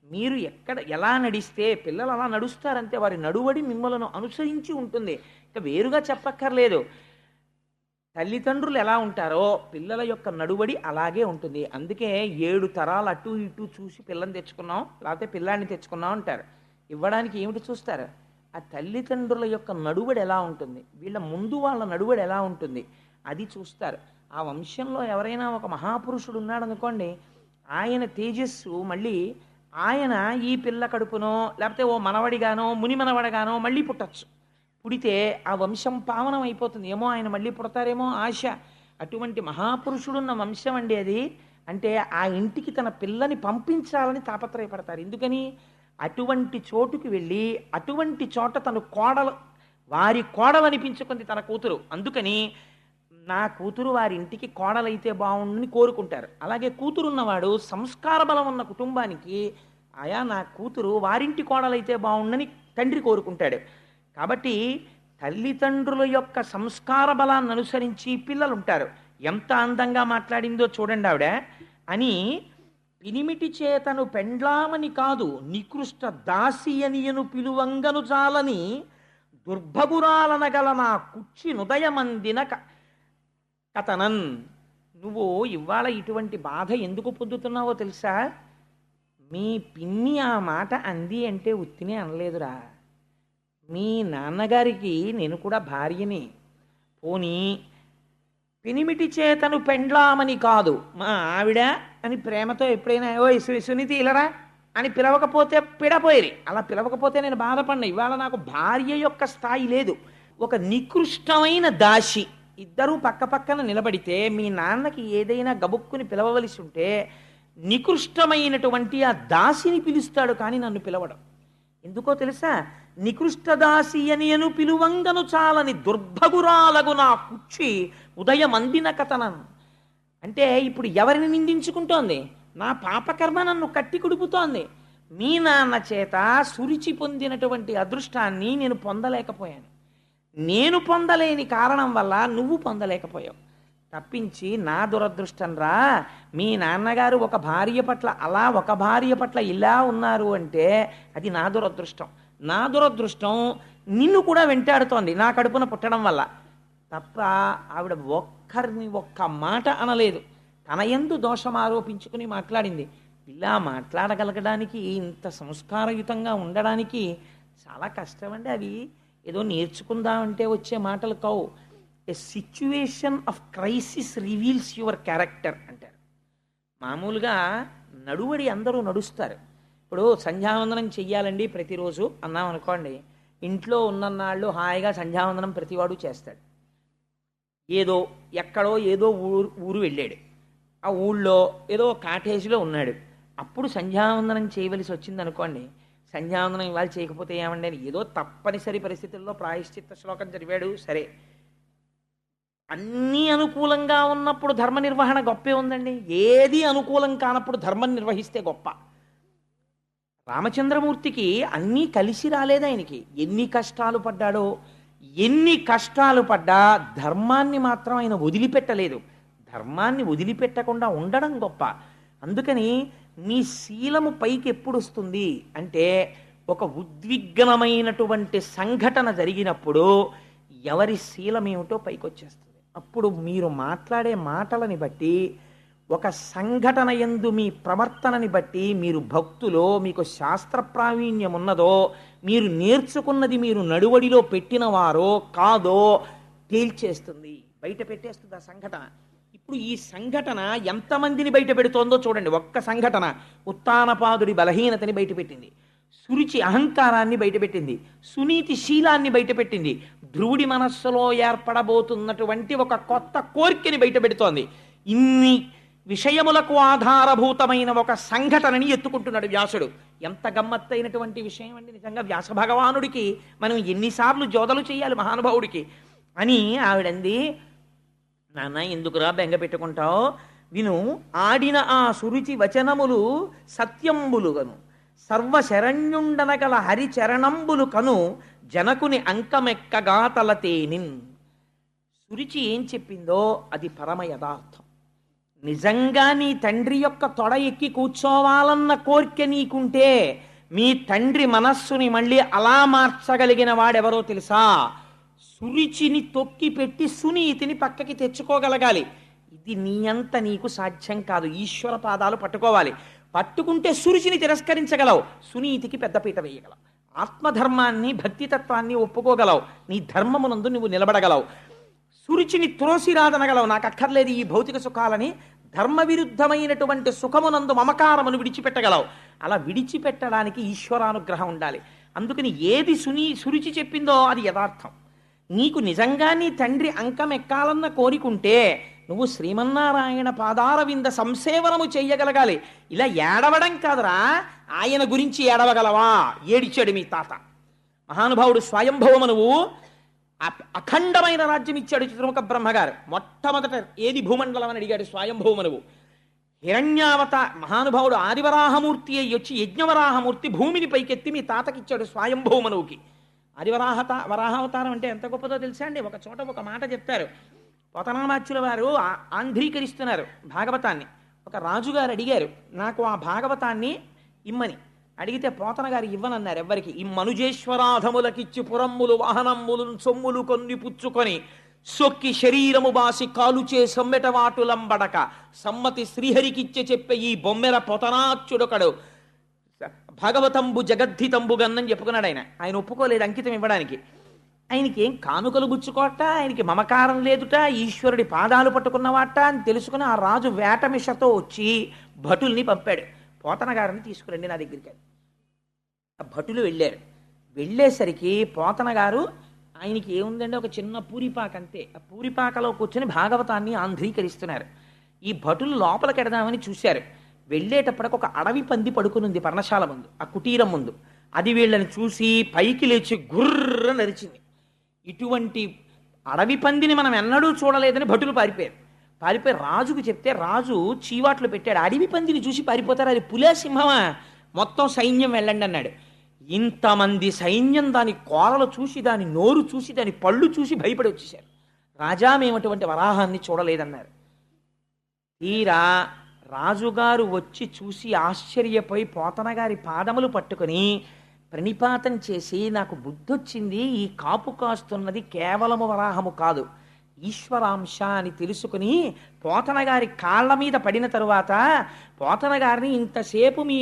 మీరు ఎక్కడ ఎలా నడిస్తే పిల్లలు అలా నడుస్తారంతే. వారి నడువడి మిమ్మల్ని అనుసరించి ఉంటుంది, ఇక వేరుగా చెప్పక్కర్లేదు. తల్లిదండ్రులు ఎలా ఉంటారో పిల్లల యొక్క నడువడి అలాగే ఉంటుంది. అందుకే 7 తరాలు అటు ఇటు చూసి పిల్లని తెచ్చుకున్నాం, లేకపోతే పిల్లాన్ని తెచ్చుకున్నాం అంటారు. ఇవ్వడానికి ఏమిటి చూస్తారు? ఆ తల్లిదండ్రుల యొక్క నడువడి ఎలా ఉంటుంది, వీళ్ళ ముందు వాళ్ళ నడువడి ఎలా ఉంటుంది, అది చూస్తారు. ఆ వంశంలో ఎవరైనా ఒక మహాపురుషుడు ఉన్నాడు అనుకోండి, ఆయన తేజస్సు మళ్ళీ ఆయన ఈ పిల్ల కడుపునో లేకపోతే ఓ మనవడిగానో ముని మనవడిగానో మళ్ళీ పుట్టచ్చు. పుడితే ఆ వంశం పావనం అయిపోతుంది. ఏమో ఆయన మళ్ళీ పుడతారేమో ఆశ. అటువంటి మహాపురుషుడున్న వంశం అండి అది. అంటే ఆ ఇంటికి తన పిల్లని పంపించాలని తాపత్రయపడతారు. ఎందుకని? అటువంటి చోటుకి వెళ్ళి అటువంటి చోట తను వారి కోడలనిపించుకుంది తన కూతురు. అందుకని నా కూతురు వారి ఇంటికి కోడలైతే బాగుండని కోరుకుంటారు. అలాగే కూతురున్నవాడు సంస్కార బలం ఉన్న కుటుంబానికి ఆయా నా కూతురు వారింటి కోడలైతే బాగుండని తండ్రి కోరుకుంటాడు. కాబట్టి తల్లిదండ్రుల యొక్క సంస్కార బలాన్ని అనుసరించి పిల్లలు ఉంటారు. ఎంత అందంగా మాట్లాడిందో చూడండి ఆవిడ. అని పినిమిటి చేతను పెండ్లామని కాదు నికృష్ట దాసి అనియను పిలువంగను చాలని దుర్భగురాలనగల నా కుచ్చి నుదయమందిన కథనన్. నువ్వు ఇవాళ ఇటువంటి బాధ ఎందుకు పొందుతున్నావో తెలుసా? మీ పిన్ని ఆ మాట అంది అంటే ఉత్తినే అనలేదురా. మీ నాన్నగారికి నేను కూడా భార్యని. పోనీ పినిమిటి చేతను పెండ్లామని కాదు, మా ఆవిడ అని ప్రేమతో ఎప్పుడైనా ఓ సునీతి ఇలరా అని పిలవకపోతే పిడపోయేది. అలా పిలవకపోతే నేను బాధపడినా. ఇవాళ నాకు భార్య యొక్క స్థాయి లేదు. ఒక నికృష్టమైన దాసి, ఇద్దరూ పక్క పక్కన నిలబడితే మీ నాన్నకి ఏదైనా గబుక్కుని పిలవవలసి ఉంటే నికృష్టమైనటువంటి ఆ దాసిని పిలుస్తాడు, కానీ నన్ను పిలవడం ఎందుకో తెలుసా? నికృష్ట దాసి అనియను పిలువంగను చాలని దుర్భగురాలగు నా కుచ్చి ఉదయమందిన కథనన్. అంటే ఇప్పుడు ఎవరిని నిందించుకుంటోంది? నా పాపకర్మ నన్ను కట్టి కుడుపుతోంది. మీ నాన్న చేత సురుచి పొందినటువంటి అదృష్టాన్ని నేను పొందలేకపోయాను. నేను పొందలేని కారణం వల్ల నువ్వు పొందలేకపోయావు తప్పించి నా దురదృష్టం రా. మీ నాన్నగారు ఒక భార్య పట్ల అలా, ఒక భార్య పట్ల ఇలా ఉన్నారు అంటే అది నా దురదృష్టం. నా దురదృష్టం నిన్ను కూడా వెంటాడుతోంది నా కడుపున పుట్టడం వల్ల తప్ప ఆవిడ ఒక్కరిని ఒక్క మాట అనలేదు. తన యందు దోషం ఆరోపించుకుని మాట్లాడింది. ఇలా మాట్లాడగలగడానికి, ఇంత సంస్కారయుతంగా ఉండడానికి చాలా కష్టం అండి. అవి ఏదో నేర్చుకుందామంటే వచ్చే మాటలు కావు. A situation of crisis reveals your character అంటారు. మామూలుగా నడువడి అందరూ నడుస్తారు. ఇప్పుడు సంధ్యావందనం చెయ్యాలండి ప్రతిరోజు అన్నాం అనుకోండి, ఇంట్లో ఉన్నన్నాళ్ళు హాయిగా సంధ్యావందనం ప్రతివాడు చేస్తాడు. ఏదో ఎక్కడో ఏదో ఊరు వెళ్ళాడు, ఆ ఊళ్ళో ఏదో కాటేజీలో ఉన్నాడు, అప్పుడు సంధ్యావందనం చేయవలసి వచ్చింది అనుకోండి. సంధ్యావందనం ఇవాళ చేయకపోతే ఏమండి అని ఏదో తప్పనిసరి పరిస్థితుల్లో ప్రాయశ్చిత్త శ్లోకం చదివాడు, సరే. అన్నీ అనుకూలంగా ఉన్నప్పుడు ధర్మ నిర్వహణ గొప్పే ఉందండి. ఏది అనుకూలం కానప్పుడు ధర్మం నిర్వహిస్తే గొప్ప. రామచంద్రమూర్తికి అన్నీ కలిసి రాలేదు. ఆయనకి ఎన్ని కష్టాలు పడ్డాడో, ఎన్ని కష్టాలు పడ్డా ధర్మాన్ని మాత్రం ఆయన వదిలిపెట్టలేదు. ధర్మాన్ని వదిలిపెట్టకుండా ఉండడం గొప్ప. అందుకని మీ శీలము పైకి ఎప్పుడు వస్తుంది అంటే, ఒక ఉద్విగ్నమైనటువంటి సంఘటన జరిగినప్పుడు ఎవరి శీలం ఏమిటో పైకి వచ్చేస్తుంది. అప్పుడు మీరు మాట్లాడే మాటలని బట్టి, ఒక సంఘటన యందు మీ ప్రవర్తనని బట్టి, మీరు భక్తులో, మీకు శాస్త్ర ప్రావీణ్యం ఉన్నదో, మీరు నేర్చుకున్నది మీరు నడువడిలో పెట్టినవారో కాదో తేల్చేస్తుంది, బయట పెట్టేస్తుంది ఆ సంఘటన. ఇప్పుడు ఈ సంఘటన ఎంతమందిని బయట పెడుతోందో చూడండి. ఒక్క సంఘటన ఉత్తానపాదుడి బలహీనతని బయటపెట్టింది, సురుచి అహంకారాన్ని బయటపెట్టింది, సునీతి శీలాన్ని బయటపెట్టింది, ధ్రువుడి మనస్సులో ఏర్పడబోతున్నటువంటి ఒక కొత్త కోరికని బయటపెడుతోంది. ఇన్ని విషయములకు ఆధారభూతమైన ఒక సంఘటనని ఎత్తుకుంటున్నాడు వ్యాసుడు. ఎంత గమ్మత్తైనటువంటి విషయం అండి నిజంగా. వ్యాస భగవానుడికి మనం ఎన్నిసార్లు జోదలు చేయాలి మహానుభావుడికి అని ఆవిడంది. నాన్న ఎందుకురా బెంగ పెట్టుకుంటావు? విను, ఆడిన ఆ సురుచి వచనములు సత్యంబులుగను, సర్వశరణ్యుండనగల హరిచరణంబులు కను, జనకుని అంకమెక్కగా తలతేనిన్. సురుచి ఏం చెప్పిందో అది పరమ యథార్థం. నిజంగా నీ తండ్రి యొక్క తొడ ఎక్కి కూర్చోవాలన్న కోరిక నీకుంటే, మీ తండ్రి మనస్సుని మళ్ళీ అలా మార్చగలిగిన వాడెవరో తెలుసా? సురుచిని తొక్కి పెట్టి సునీతిని పక్కకి తెచ్చుకోగలగాలి. ఇది నీ అంత నీకు సాధ్యం కాదు. ఈశ్వర పాదాలు పట్టుకోవాలి. పట్టుకుంటే సురుచిని తిరస్కరించగలవు, సునీతికి పెద్దపీట వేయగలవు, ఆత్మధర్మాన్ని భక్తితత్వాన్ని ఒప్పుకోగలవు, నీ ధర్మమునందు నువ్వు నిలబడగలవు. సురుచిని త్రోసిరాదనగలవు, నాకు అక్కర్లేదు ఈ భౌతిక సుఖాలని. ధర్మ విరుద్ధమైనటువంటి సుఖమునందు మమకారమును విడిచిపెట్టగలవు. అలా విడిచిపెట్టడానికి ఈశ్వరానుగ్రహం ఉండాలి. అందుకని ఏది సురుచి చెప్పిందో అది యథార్థం. నీకు నిజంగా నీ తండ్రి అంకం ఎక్కాలన్న కోరికుంటే నువ్వు శ్రీమన్నారాయణ పాదార వింద సంసేవనము చెయ్యగలగాలి. ఇలా ఏడవడం కాదురా, ఆయన గురించి ఏడవగలవా? ఏడిచాడు మీ తాత మహానుభావుడు స్వయంభవమనువు. అఖండమైన రాజ్యం ఇచ్చాడు చిత్రముఖ బ్రహ్మగారు. మొట్టమొదట ఏది భూమండలం అని అడిగాడు స్వయంభవమనువు. మహానుభావుడు ఆదివరాహమూర్తి అయ్యి వచ్చి యజ్ఞవరాహమూర్తి భూమిని పైకెత్తి మీ తాతకిచ్చాడు స్వయంభవమనువుకి. వరాహావతారం అంటే ఎంత గొప్పదో తెలుసా అండి? ఒక చోట ఒక మాట చెప్తారు. పోతనామాచ్యుల వారు ఆంధ్రీకరిస్తున్నారు భాగవతాన్ని. ఒక రాజుగారు అడిగారు, నాకు ఆ భాగవతాన్ని ఇమ్మని. అడిగితే పోతన గారు ఇవ్వనన్నారు ఎవ్వరికి. ఈ మనుజేశ్వరాధములకిచ్చి పురమ్ములు వాహనమ్ములు సొమ్ములు కొన్ని పుచ్చుకొని సొక్కి శరీరము బాసి కాలుచే సొమ్మెటవాటులంబడక సమ్మతి శ్రీహరికిచ్చే చెప్పే ఈ బొమ్మెల పోతనాచ్యుడొకడు భాగవతంబు జగద్ధితంబు గన్నని చెప్పుకున్నాడు. ఆయన ఒప్పుకోలేదు అంకితం ఇవ్వడానికి. ఆయనకి ఏం కానుకలు గుచ్చుకోట, ఆయనకి మమకారం లేదుట, ఈశ్వరుడి పాదాలు పట్టుకున్నవాట అని తెలుసుకుని ఆ రాజు వేటమిషతో వచ్చి భటుల్ని పంపాడు. పోతన గారిని తీసుకురండి నా దగ్గరికి. ఆ భటులు వెళ్ళారు. వెళ్ళేసరికి పోతన గారు ఆయనకి ఏముందంటే ఒక చిన్న పూరిపాక అంతే. ఆ పూరిపాకలో కూర్చొని భాగవతాన్ని ఆంధ్రీకరిస్తున్నారు. ఈ భటులు లోపలికి ఎడదామని చూశారు. వెళ్ళేటప్పటికి ఒక అడవి పంది పడుకునుంది పర్ణశాల ముందు, ఆ కుటీరం ముందు. అది వీళ్ళని చూసి పైకి లేచి గుర్ర నరిచింది. ఇటువంటి అడవి పందిని మనం ఎన్నడూ చూడలేదని భటులు పారిపోయి రాజుకు చెప్తే రాజు చీవాట్లు పెట్టాడు. అడవి పందిని చూసి పారిపోతారు, అది పులే సింహమా, మొత్తం సైన్యం వెళ్ళండి అన్నాడు. ఇంతమంది సైన్యం దాని కోరలు చూసి, దాని నోరు చూసి, దాని పళ్ళు చూసి భయపడి వచ్చేసారు. రాజా, మేము అటువంటి వరాహాన్ని చూడలేదన్నారు. తీరా రాజుగారు వచ్చి చూసి ఆశ్చర్యపోయి పోతన గారి పాదములు పట్టుకొని ప్రణిపాతం చేసి, నాకు బుద్ధొచ్చింది, ఈ కాపు కాస్తున్నది కేవలము వరాహము కాదు, ఈశ్వరాంశ అని తెలుసుకుని పోతన గారి కాళ్ళ మీద పడిన తరువాత పోతన గారిని ఇంతసేపు మీ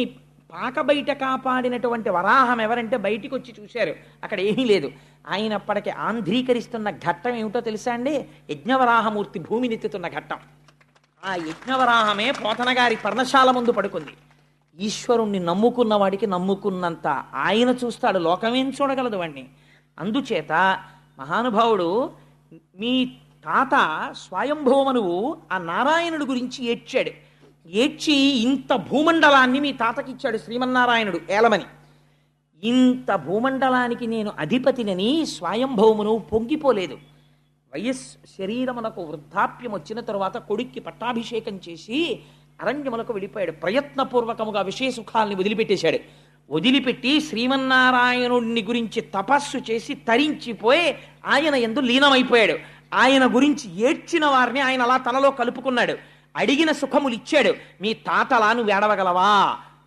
పాక బయట కాపాడినటువంటి వరాహం ఎవరంటే బయటికి వచ్చి చూశారు. అక్కడ ఏమీ లేదు. ఆయన అప్పటికి ఆంధ్రీకరిస్తున్న ఘట్టం ఏమిటో తెలుసా అండి? యజ్ఞవరాహమూర్తి భూమినెత్తుతున్న ఘట్టం. ఆ యజ్ఞవరాహమే పోతన గారి పర్ణశాల ముందు పడుకుంది. ఈశ్వరుణ్ణి నమ్ముకున్న వాడికి నమ్ముకున్నంత ఆయన చూస్తాడు, లోకమేం చూడగలదు వాణ్ణి. అందుచేత మహానుభావుడు మీ తాత స్వయంభూమనువు ఆ నారాయణుడు గురించి ఏడ్చాడు. ఏడ్చి ఇంత భూమండలాన్ని మీ తాతకిచ్చాడు శ్రీమన్నారాయణుడు ఏలమని. ఇంత భూమండలానికి నేను అధిపతినని స్వయంభౌమును పొంగిపోలేదు. శరీరమునకు వృద్ధాప్యం వచ్చిన తరువాత కొడుక్కి పట్టాభిషేకం చేసి అరణ్యములకు వెళ్ళిపోయాడు. ప్రయత్నపూర్వకముగా విషయ సుఖాల్ని వదిలిపెట్టేశాడు. వదిలిపెట్టి శ్రీమన్నారాయణుడిని గురించి తపస్సు చేసి తరించిపోయి ఆయన యందు లీనమైపోయాడు. ఆయన గురించి ఏడ్చిన వారిని ఆయన అలా తనలో కలుపుకున్నాడు. అడిగిన సుఖములు ఇచ్చాడు. మీ తాతలా నువ్వు ఏడవగలవా?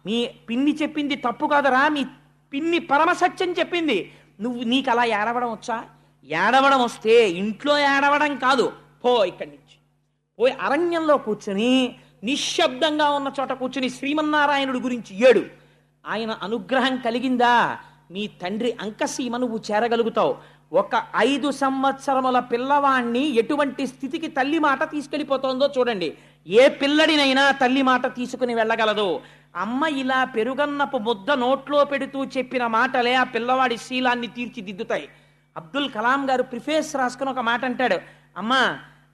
మీ పిన్ని చెప్పింది తప్పు కాదరా, మీ పిన్ని పరమసత్యం చెప్పింది, నీకు అలా ఏడవడం వచ్చా? ఏడవడం వస్తే ఇంట్లో ఏడవడం కాదు, పో ఇక్కడి నుంచి. పోయి అరణ్యంలో కూర్చుని నిశ్శబ్దంగా ఉన్న చోట కూర్చుని శ్రీమన్నారాయణుడి గురించి ఏడు. ఆయన అనుగ్రహం కలిగిందా, మీ తండ్రి అంకసీమ నువ్వు చేరగలుగుతావు. ఒక 5 సంవత్సరముల పిల్లవాణ్ణి ఎటువంటి స్థితికి తల్లి మాట తీసుకెళ్ళిపోతుందో చూడండి. ఏ పిల్లడినైనా తల్లి మాట తీసుకుని వెళ్ళగలదు. అమ్మ ఇలా పెరుగన్నపు ముద్ద నోట్లో పెడుతూ చెప్పిన మాటలే ఆ పిల్లవాడి శీలాన్ని తీర్చిదిద్దుతాయి. అబ్దుల్ కలాం గారు ప్రిఫేస్ రాసుకుని ఒక మాట అంటాడు, అమ్మా,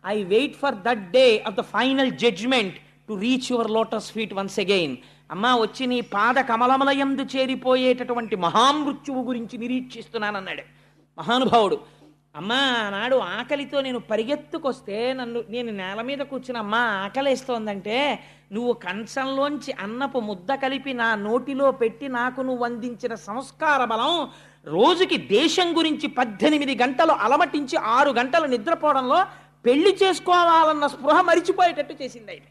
I wait for that day of the final judgement to reach your lotus feet once again. అమ్మా, వచ్చి నీ పాద కమలములయందు చేరిపోయేటటువంటి మహామృత్యువు గురించి నిరీక్షిస్తున్నానన్నాడు మహానుభావుడు. అమ్మా, నాడు ఆకలితో నేను పరిగెత్తుకొస్తే నేను నేల మీద కూర్చుని అమ్మా ఆకలేస్తోందంటే నువ్వు కంచంలోంచి అన్నపు ముద్ద కలిపి నా నోటిలో పెట్టి నాకు నువ్వు అందించిన సంస్కార బలం రోజుకి దేశం గురించి 18 గంటలు అలమటించి 6 గంటలు నిద్రపోవడంలో పెళ్లి చేసుకోవాలన్న స్పృహ మరిచిపోయేటట్టు చేసింది ఆయన.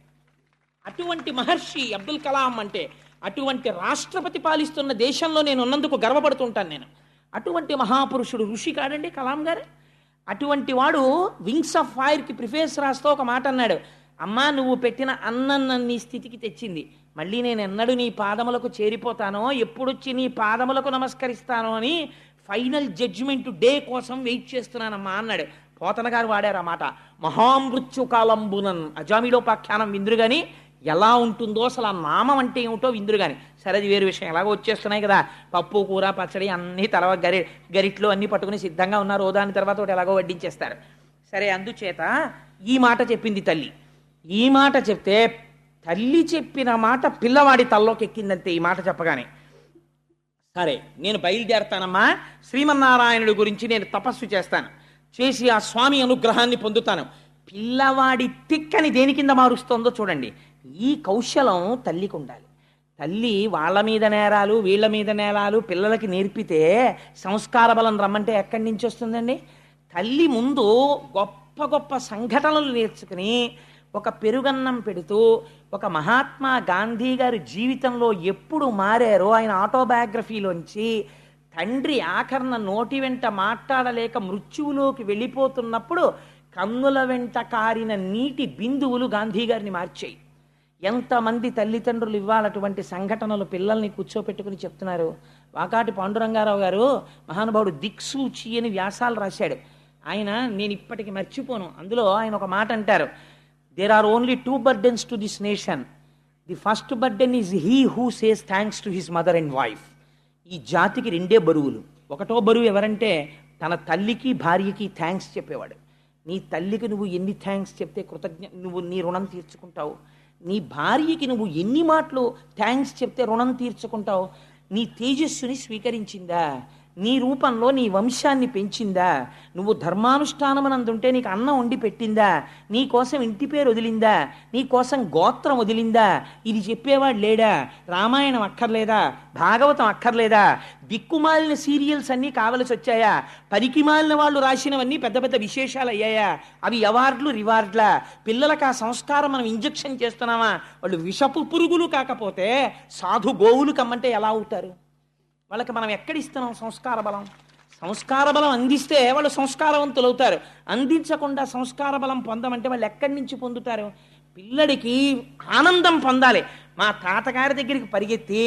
అటువంటి మహర్షి అబ్దుల్ కలాం అంటే. అటువంటి రాష్ట్రపతి పాలిస్తున్న దేశంలో నేను ఉన్నందుకు గర్వపడుతుంటాను నేను. అటువంటి మహాపురుషుడు ఋషి కాడండి కలాం గారు. అటువంటి వాడు వింగ్స్ ఆఫ్ ఫైర్కి ప్రిఫేస్ రాస్తూ ఒక మాట అన్నాడు, అమ్మా, నువ్వు పెట్టిన అన్నం నీ స్థితికి తెచ్చింది. మళ్ళీ నేను ఎన్నడూ నీ పాదములకు చేరిపోతానో, ఎప్పుడొచ్చి నీ పాదములకు నమస్కరిస్తానో అని ఫైనల్ జడ్జిమెంట్ డే కోసం వెయిట్ చేస్తున్నానమ్మా అన్నాడు. పోతన గారు వాడారు ఆ మాట. మహామృత్యు కాలంబునన్ అజామిలోపాఖ్యానం విందురు గాని ఎలా ఉంటుందో అసలు ఆ నామం అంటే ఏమిటో విందురు కానీ. సరే, అది వేరు విషయం. ఎలాగో వచ్చేస్తున్నాయి కదా, పప్పు కూర పచ్చడి అన్నీ గరిట్లో అన్నీ పట్టుకుని సిద్ధంగా ఉన్నారు. దాని తర్వాత ఒకటి ఎలాగో వడ్డించేస్తారు. సరే, అందుచేత ఈ మాట చెప్పింది తల్లి. ఈ మాట చెప్తే తల్లి చెప్పిన మాట పిల్లవాడి తల్లోకి ఎక్కిందంతే. ఈ మాట చెప్పగానే, సరే నేను బయలుదేరతానమ్మా, శ్రీమన్నారాయణుడి గురించి నేను తపస్సు చేస్తాను, చేసి ఆ స్వామి అనుగ్రహాన్ని పొందుతాను. పిల్లవాడి తిక్కని దేని కింద మారుస్తోందో చూడండి. ఈ కౌశలం తల్లికి ఉండాలి. తల్లి వాళ్ళ మీద నేరాలు వీళ్ళ మీద నేరాలు పిల్లలకి నేర్పితే సంస్కార బలం రమ్మంటే ఎక్కడి నుంచి వస్తుందండి? తల్లి ముందు గొప్ప గొప్ప సంఘటనలు నేర్చుకుని ఒక పెరుగన్నం పెడుతూ, ఒక మహాత్మా గాంధీ గారి జీవితంలో ఎప్పుడు మారారో ఆయన ఆటోబయోగ్రఫీలోంచి, తండ్రి ఆఖరణ నోటి వెంట మాట్లాడలేక మృత్యువులోకి వెళ్ళిపోతున్నప్పుడు కన్నుల వెంట కారిన నీటి బిందువులు గాంధీ గారిని మార్చాయి. ఎంతమంది తల్లిదండ్రులు ఇవ్వాలటువంటి సంఘటనలు పిల్లల్ని కూర్చోపెట్టుకుని చెప్తున్నారు. వాకాటి పాండురంగారావు గారు మహానుభావుడు దిక్సూచి అని వ్యాసాలు రాశాడు. ఆయన నేను ఇప్పటికి మర్చిపోను. అందులో ఆయన ఒక మాట అంటారు, there are only 2 burdens to this nation. The first burden is he who says thanks to his mother and wife. ఈ జాతికి 2 బరువులు. ఒకటో బరువు ఎవరంటే తన తల్లికి భార్యకి థ్యాంక్స్ చెప్పేవాడు. నీ తల్లికి నువ్వు ఎన్ని థ్యాంక్స్ చెప్తే నువ్వు నీ రుణం తీర్చుకుంటావు, నీ భార్యకి నువ్వు ఎన్ని మాటలు థ్యాంక్స్ చెప్తే రుణం తీర్చుకుంటావు. నీ తేజస్సుని స్వీకరించిందా, నీ రూపంలో నీ వంశాన్ని పెంచిందా, నువ్వు ధర్మానుష్ఠానమనందుంటే నీకు అన్నం వండి పెట్టిందా, నీ కోసం ఇంటి పేరు వదిలిందా, నీ కోసం గోత్రం వదిలిందా, ఇది చెప్పేవాడు లేడా? రామాయణం అక్కర్లేదా, భాగవతం అక్కర్లేదా, దిక్కుమాలిన సీరియల్స్ అన్నీ కావలసి వచ్చాయా, పనికిమాలిన వాళ్ళు రాసినవన్నీ పెద్ద పెద్ద విశేషాలు అయ్యాయా, అవి అవార్డులు రివార్డులా? పిల్లలకు ఆ సంస్కారం మనం ఇంజెక్షన్ చేస్తున్నామా? వాళ్ళు విషపు పురుగులు కాకపోతే సాధు గోవులు కమ్మంటే ఎలా అవుతారు? వాళ్ళకి మనం ఎక్కడిస్తున్నాం సంస్కార బలం? సంస్కార బలం అందిస్తే వాళ్ళు సంస్కారవంతులు అవుతారు. అందించకుండా సంస్కార బలం పొందమంటే వాళ్ళు ఎక్కడి నుంచి పొందుతారు? పిల్లడికి ఆనందం పొందాలి. మా తాతగారి దగ్గరికి పరిగెత్తి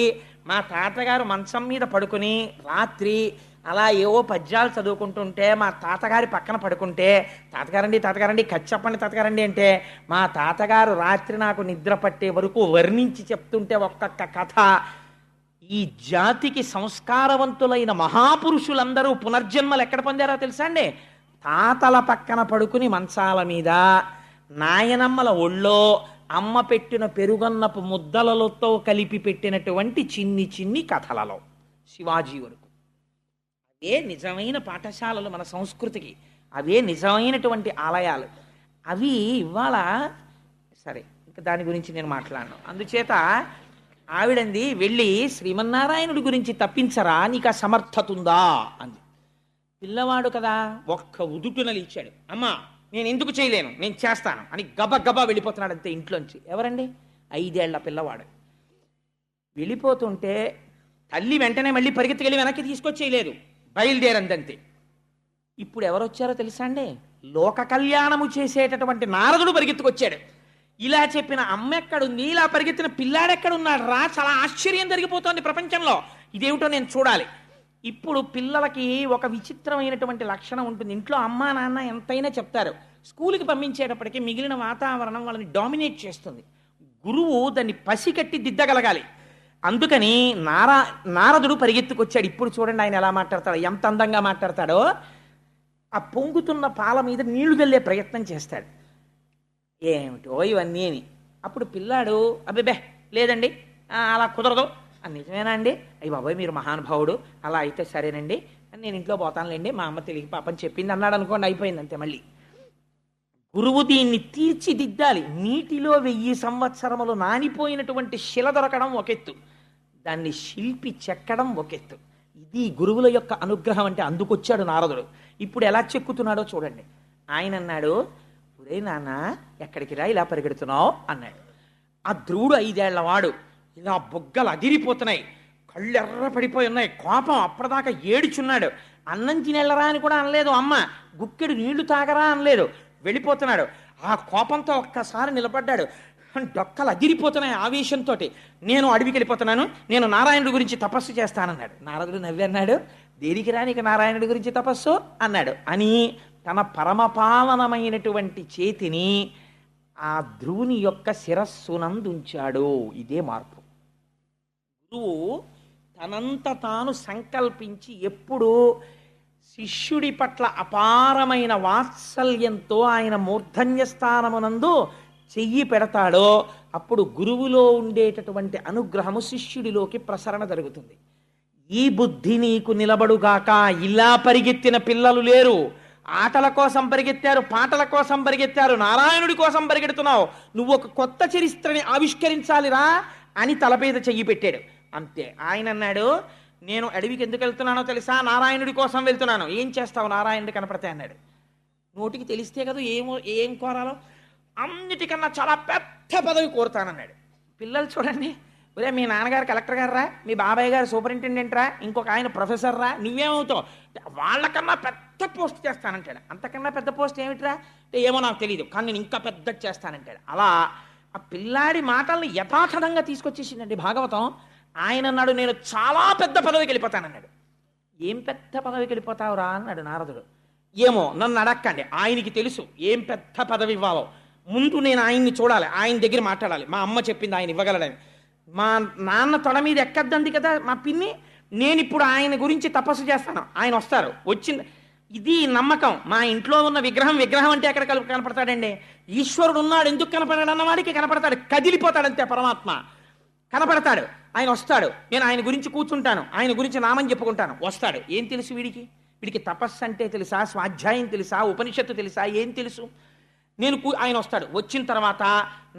మా తాతగారు మంచం మీద పడుకుని రాత్రి అలా ఏవో పద్యాలు చదువుకుంటుంటే మా తాతగారి పక్కన పడుకుంటే, తాతగారండి కథ చెప్పండి తాతగారండి అంటే, మా తాతగారు రాత్రి నాకు నిద్ర పట్టే వరకు వర్ణించి చెప్తుంటే ఒక్కొక్క కథ. ఈ జాతికి సంస్కారవంతులైన మహాపురుషులందరూ పునర్జన్మలు ఎక్కడ పొందారో తెలుసా అండి? తాతల పక్కన పడుకుని మంచాల మీద, నాయనమ్మల ఒళ్ళో అమ్మ పెట్టిన పెరుగన్నపు ముద్దలతో కలిపి పెట్టినటువంటి చిన్ని చిన్ని కథలలో, శివాజీ వరకు. అవే నిజమైన పాఠశాలలు మన సంస్కృతికి, అవే నిజమైనటువంటి ఆలయాలు. అవి ఇవాళ సరే, ఇంకా దాని గురించి నేను మాట్లాడను. అందుచేత ఆవిడంది, వెళ్ళి శ్రీమన్నారాయణుడి గురించి తప్పించరా, నీకు ఆ సమర్థత ఉందా అంది. పిల్లవాడు కదా, ఒక్క ఉదుటున లేచాడు. అమ్మా నేను ఎందుకు చేయలేను, నేను చేస్తాను అని గబగబా వెళ్ళిపోతున్నాడు అంతే ఇంట్లోంచి. ఎవరండి? 5 ఏళ్ల పిల్లవాడు. వెళ్ళిపోతుంటే తల్లి వెంటనే మళ్ళీ పరిగెత్తుకెళ్ళి వెనక్కి తీసుకొచ్చేయలేదు, బయలుదేరందంతే. ఇప్పుడు ఎవరొచ్చారో తెలుసా అండి? లోక కళ్యాణము చేసేటటువంటి నారదుడు పరిగెత్తుకొచ్చాడు. ఇలా చెప్పిన అమ్మ ఎక్కడుంది, ఇలా పరిగెత్తిన పిల్లాడెక్కడున్నాడు రా? చాలా ఆశ్చర్యం జరిగిపోతోంది ప్రపంచంలో. ఇదేమిటో నేను చూడాలి. ఇప్పుడు పిల్లలకి ఒక విచిత్రమైనటువంటి లక్షణం ఉంటుంది. ఇంట్లో అమ్మా నాన్న ఎంతైనా చెప్తారు, స్కూల్కి పంపించేటప్పటికి మిగిలిన వాతావరణం వాళ్ళని డామినేట్ చేస్తుంది. గురువు దాన్ని పసికట్టి దిద్దగలగాలి. అందుకని నారదుడు పరిగెత్తుకొచ్చాడు. ఇప్పుడు చూడండి ఆయన ఎలా మాట్లాడతాడో, ఎంత అందంగా మాట్లాడతాడో. ఆ పొంగుతున్న పాల మీద నీళ్లు చల్లే ప్రయత్నం చేస్తాడు. ఏమిటో ఇవన్నీ అని. అప్పుడు పిల్లాడు, అబ్బే లేదండి అలా కుదరదు. నిజమేనా అండి? అయ్యి బాబాయ్ మీరు మహానుభావుడు, అలా అయితే సరేనండి, నేను ఇంట్లో పోతానులేండి, మా అమ్మ తెలియక పాపని చెప్పింది అన్నాడు అనుకోండి, అయిపోయింది అంతే. మళ్ళీ గురువు దీన్ని తీర్చిదిద్దాలి. నీటిలో 1000 సంవత్సరములు నానిపోయినటువంటి శిల దొరకడం ఒకెత్తు, దాన్ని శిల్పి చెక్కడం ఒకెత్తు. ఇది గురువుల యొక్క అనుగ్రహం అంటే. అందుకొచ్చాడు నారదుడు. ఇప్పుడు ఎలా చెక్కుతున్నాడో చూడండి. ఆయన అన్నాడు, ఒరే నాన్న ఎక్కడికి రా ఇలా పరిగెడుతున్నావు అన్నాడు. ఆ ధ్రువుడు 5 ఏళ్ల వాడు, ఇలా బొగ్గలు అదిరిపోతున్నాయి, కళ్ళు ఎర్ర పడిపోయి ఉన్నాయి, కోపం. అప్పటిదాకా ఏడుచున్నాడు. అన్నం తినేళ్ళరా అని కూడా అనలేదు అమ్మ, గుక్కెడు నీళ్లు తాగరా అనలేదు. వెళ్ళిపోతున్నాడు. ఆ కోపంతో ఒక్కసారి నిలబడ్డాడు. డొక్కలు అదిరిపోతున్నాయి ఆవేశంతో. నేను అడవికి వెళ్ళిపోతున్నాను, నేను నారాయణుడి గురించి తపస్సు చేస్తానన్నాడు. నారదుడు నవ్వి అన్నాడు, దేనికి రా నీకు నారాయణుడి గురించి తపస్సు అన్నాడు. అని తన పరమపావనమైనటువంటి చేతిని ఆ ధ్రువుని యొక్క శిరస్సునందుంచాడు. ఇదే మార్పు. గురువు తనంత తాను సంకల్పించి ఎప్పుడు శిష్యుడి పట్ల అపారమైన వాత్సల్యంతో ఆయన మూర్ధన్య స్థానమునందు చెయ్యి పెడతాడో అప్పుడు గురువులో ఉండేటటువంటి అనుగ్రహము శిష్యుడిలోకి ప్రసరణ జరుగుతుంది. ఈ బుద్ధి నీకు నిలబడుగాక. ఇలా పరిగెత్తిన పిల్లలు లేరు. ఆటల కోసం పరిగెత్తారు, పాటల కోసం పరిగెత్తారు, నారాయణుడి కోసం పరిగెడుతున్నావు. నువ్వు ఒక కొత్త చరిత్రని ఆవిష్కరించాలిరా అని తలపేద చెయ్యి పెట్టాడు. అంతే. ఆయన అన్నాడు, నేను అడవికి ఎందుకు వెళ్తున్నానో తెలుసా? నారాయణుడి కోసం వెళ్తున్నాను. ఏం చేస్తావు నారాయణుడి కనపడితే అన్నాడు. నోటికి తెలిస్తే కదా ఏం కోరాలో. అన్నిటికన్నా చాలా పెద్ద పదవి కోరుతానన్నాడు. పిల్లలు చూడండి, ఒరే మీ నాన్నగారు కలెక్టర్ గారు రా, మీ బాబాయ్ గారు సూపరింటెండెంట్ రా, ఇంకొక ఆయన ప్రొఫెసర్ రా, నువ్వేమవుతావు? వాళ్ళకన్నా పెద్ద పోస్ట్ చేస్తానంటాడు. అంతకన్నా పెద్ద పోస్ట్ ఏమిట్రా అంటే ఏమో నాకు తెలియదు, కానీ నేను ఇంకా పెద్ద చేస్తానంటాడు. అలా ఆ పిల్లాడి మాటల్ని యథాతథంగా తీసుకొచ్చేసిందండి భాగవతం. ఆయన అన్నాడు, నేను చాలా పెద్ద పదవికి వెళ్ళిపోతానన్నాడు. ఏం పెద్ద పదవికి వెళ్ళిపోతావురా అన్నాడు నారదుడు. ఏమో నన్ను అడక్కండి, ఆయనకి తెలుసు ఏం పెద్ద పదవి ఇవ్వాలో. ముందు నేను ఆయన్ని చూడాలి, ఆయన దగ్గర మాట్లాడాలి. మా అమ్మ చెప్పింది ఆయన ఇవ్వగలడని. మా నాన్న తొడ మీద ఎక్కద్దంది కదా మా పిన్ని, నేను ఇప్పుడు ఆయన గురించి తపస్సు చేస్తాను. ఆయన వస్తారు, వచ్చింది ఇది నమ్మకం. మా ఇంట్లో ఉన్న విగ్రహం విగ్రహం అంటే ఎక్కడ కనపడతాడండి? ఈశ్వరుడు ఉన్నాడు ఎందుకు కనపడాడు అన్న వాడికి కనపడతాడు, కదిలిపోతాడంతే పరమాత్మ. కనపడతాడు, ఆయన వస్తాడు, నేను ఆయన గురించి కూర్చుంటాను, ఆయన గురించి నామని చెప్పుకుంటాను, వస్తాడు. ఏం తెలుసు వీడికి? వీడికి తపస్సు అంటే తెలుసా, స్వాధ్యాయం తెలుసా, ఉపనిషత్తు తెలుసా, ఏం తెలుసు? ఆయన వస్తాడు. వచ్చిన తర్వాత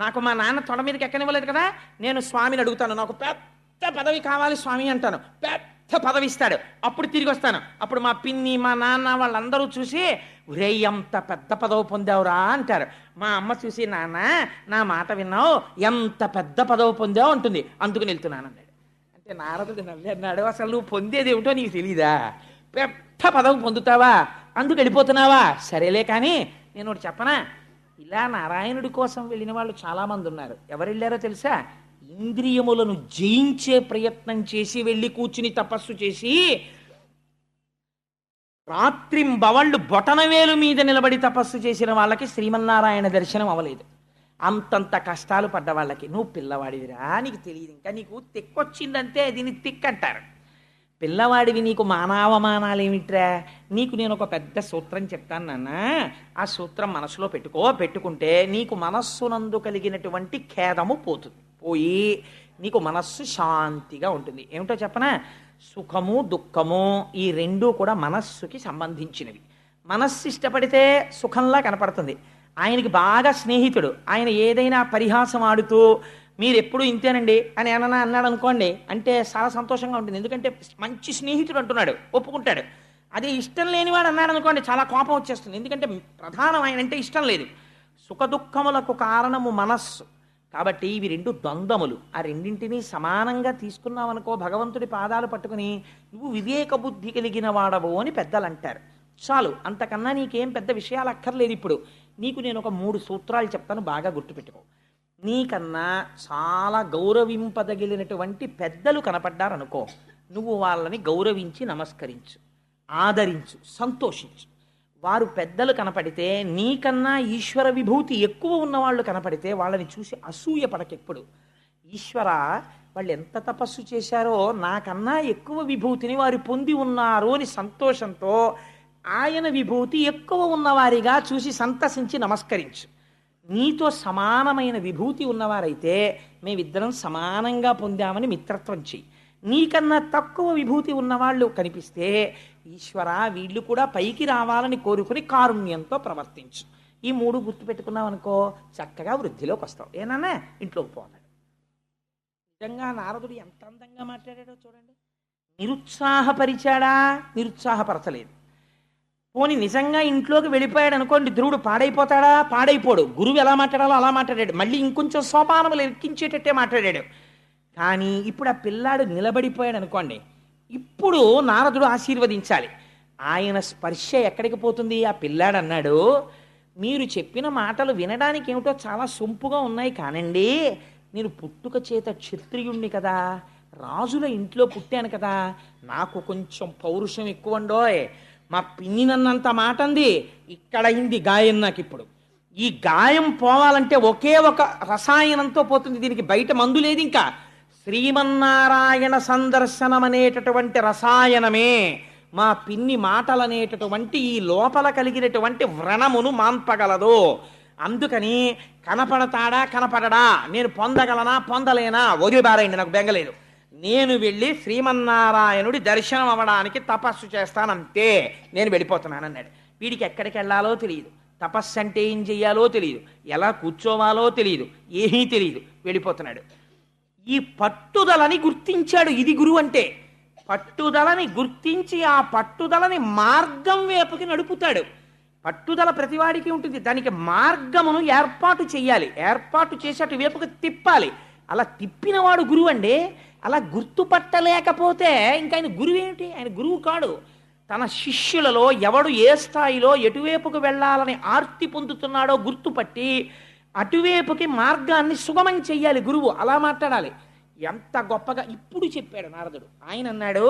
నాకు మా నాన్న తొడ మీదకి ఎక్కనివ్వలేదు కదా, నేను స్వామిని అడుగుతాను, నాకు పెద్ద పదవి కావాలి స్వామి అంటాను, పెద్ద పదవి ఇస్తాడు. అప్పుడు తిరిగి వస్తాను. అప్పుడు మా పిన్ని మా నాన్న వాళ్ళందరూ చూసి, ఒరే ఎంత పెద్ద పదవి పొందావురా అంటారు. మా అమ్మ చూసి, నాన్న నా మాట విన్నావు, ఎంత పెద్ద పదవి పొందావు అంటుంది, అందుకు వెళ్తున్నాను అన్నాడు. అంటే నారదుడు నవ్వి అన్నాడు, అసలు నువ్వు పొందేది ఏమిటో నీకు తెలీదా? పెద్ద పదవి పొందుతావా, అందుకు వెళ్ళిపోతున్నావా? సరేలే కానీ నేను ఒకటి చెప్పనా, ఇలా నారాయణుడి కోసం వెళ్ళిన వాళ్ళు చాలామంది ఉన్నారు. ఎవరు వెళ్ళారో తెలుసా? ఇంద్రియములను జయించే ప్రయత్నం చేసి వెళ్ళి కూర్చుని తపస్సు చేసి రాత్రింబవళ్ళు బొటనవేలు మీద నిలబడి తపస్సు చేసిన వాళ్ళకి శ్రీమన్నారాయణ దర్శనం అవ్వలేదు. అంతంత కష్టాలు పడ్డ వాళ్ళకి. నువ్వు పిల్లవాడివిరా, నీకు తెలియదు, ఇంకా నీకు తిక్కొచ్చిందంటే దీన్ని తిక్కంటారు. పిల్లవాడివి, నీకు మానవమానాలు ఏమిట్రా? నీకు నేను ఒక పెద్ద సూత్రం చెప్తాను నాన్న, ఆ సూత్రం మనసులో పెట్టుకుంటే నీకు మనస్సునందు కలిగినటువంటి ఖేదము పోయి నీకు మనస్సు శాంతిగా ఉంటుంది. ఏమిటో చెప్పనా? సుఖము దుఃఖము ఈ రెండూ కూడా మనస్సుకి సంబంధించినవి. మనస్సు ఇష్టపడితే సుఖంలా కనపడుతుంది. ఆయనకి బాగా స్నేహితుడు, ఆయన ఏదైనా పరిహాసం ఆడుతూ మీరు ఎప్పుడు ఇంతేనండి అని ఏమన్నా అన్నాడు అనుకోండి, అంటే చాలా సంతోషంగా ఉంటుంది. ఎందుకంటే మంచి స్నేహితుడు అంటున్నాడు, ఒప్పుకుంటాడు. అదే ఇష్టం లేనివాడు అన్నాడు అనుకోండి, చాలా కోపం వచ్చేస్తుంది. ఎందుకంటే ప్రధానం ఆయన అంటే ఇష్టం లేదు. సుఖ దుఃఖములకు కారణము మనస్సు. కాబట్టి ఇవి రెండు ద్వంద్వములు. ఆ రెండింటినీ సమానంగా తీసుకున్నావనుకో, భగవంతుడి పాదాలు పట్టుకుని నువ్వు వివేక బుద్ధి కలిగిన వాడవు అని పెద్దలు అంటారు. చాలు, అంతకన్నా నీకేం పెద్ద విషయాలు అక్కర్లేదు. ఇప్పుడు నీకు నేను ఒక 3 సూత్రాలు చెప్తాను, బాగా గుర్తుపెట్టుకో. నీకన్నా చాలా గౌరవింపదగిలినటువంటి పెద్దలు కనపడ్డారనుకో, నువ్వు వాళ్ళని గౌరవించి నమస్కరించు, ఆదరించు, సంతోషించు. వారు పెద్దలు కనపడితే, నీకన్నా ఈశ్వర విభూతి ఎక్కువ ఉన్నవాళ్ళు కనపడితే వాళ్ళని చూసి అసూయ పడకెప్పుడు. ఈశ్వర, వాళ్ళు ఎంత తపస్సు చేశారో, నాకన్నా ఎక్కువ విభూతిని వారు పొంది ఉన్నారు అని సంతోషంతో ఆయన విభూతి ఎక్కువ ఉన్నవారిగా చూసి సంతసించి నమస్కరించు. నీతో సమానమైన విభూతి ఉన్నవారైతే మేమిద్దరం సమానంగా పొందామని మిత్రత్వం చెయ్యి. నీకన్నా తక్కువ విభూతి ఉన్నవాళ్ళు కనిపిస్తే, ఈశ్వర వీళ్ళు కూడా పైకి రావాలని కోరుకుని కారుణ్యంతో ప్రవర్తించు. ఈ 3 గుర్తుపెట్టుకున్నావు అనుకో, చక్కగా వృద్ధిలోకి వస్తావు. ఏనన్నా ఇంట్లోకి పోతాడు. నిజంగా నారదుడు ఎంత అందంగా మాట్లాడాడో చూడండి. నిరుత్సాహపరిచాడా? నిరుత్సాహపరచలేదు. పోని నిజంగా ఇంట్లోకి వెళ్ళిపోయాడు అనుకోండి, ధ్రువుడు పాడైపోతాడా? పాడైపోడు. గురువు ఎలా మాట్లాడాలో అలా మాట్లాడాడు. మళ్ళీ ఇంకొంచెం సోపానములు ఎక్కించేటట్టే మాట్లాడాడు. కానీ ఇప్పుడు ఆ పిల్లాడు నిలబడిపోయాడు అనుకోండి, ఇప్పుడు నారదుడు ఆశీర్వదించాలి. ఆయన స్పర్శ ఎక్కడికి పోతుంది? ఆ పిల్లాడు అన్నాడు, మీరు చెప్పిన మాటలు వినడానికి ఏమిటో చాలా సొంపుగా ఉన్నాయి కానండి, నేను పుట్టుక చేత క్షత్రియుణ్ణి కదా, రాజుల ఇంట్లో పుట్టాను కదా, నాకు కొంచెం పౌరుషం ఎక్కువండోయ్. మా పిన్ని నన్నంత మాట అంది, ఇక్కడ అయింది గాయం. నాకు ఇప్పుడు ఈ గాయం పోవాలంటే ఒకే ఒక రసాయనంతో పోతుంది. దీనికి బయట మందు లేదు. ఇంకా శ్రీమన్నారాయణ సందర్శనం అనేటటువంటి రసాయనమే మా పిన్ని మాటలనేటటువంటి ఈ లోపల కలిగినటువంటి వ్రణమును మాన్పగలదు. అందుకని కనపడతాడా కనపడడా, నేను పొందగలనా పొందలేనా వదిలిబారేయండి, నాకు బెంగలేదు. నేను వెళ్ళి శ్రీమన్నారాయణుడి దర్శనం అవ్వడానికి తపస్సు చేస్తానంతే, నేను వెళ్ళిపోతున్నాను అన్నాడు. వీడికి ఎక్కడికి వెళ్ళాలో తెలియదు, తపస్సు అంటే ఏం చెయ్యాలో తెలియదు, ఎలా కూర్చోవాలో తెలియదు, ఏమీ తెలియదు, వెళ్ళిపోతున్నాడు. ఈ పట్టుదలని గుర్తించాడు. ఇది గురువు అంటే. పట్టుదలని గుర్తించి ఆ పట్టుదలని మార్గం వైపుకి నడుపుతాడు. పట్టుదల ప్రతివాడికి ఉంటుంది, దానికి మార్గమును ఏర్పాటు చెయ్యాలి, ఏర్పాటు చేసి అటు వైపుకి తిప్పాలి. అలా తిప్పినవాడు గురువు అండి. అలా గుర్తుపట్టలేకపోతే ఇంకా ఆయన గురువు ఏమిటి? ఆయన గురువు కాడు. తన శిష్యులలో ఎవడు ఏ స్థాయిలో ఎటువైపుకు వెళ్ళాలని ఆర్తి పొందుతున్నాడో గుర్తుపట్టి అటువైపుకి మార్గాన్ని సుగమం చెయ్యాలి గురువు. అలా మాట్లాడాలి. ఎంత గొప్పగా ఇప్పుడు చెప్పాడు నారదుడు. ఆయన అన్నాడు,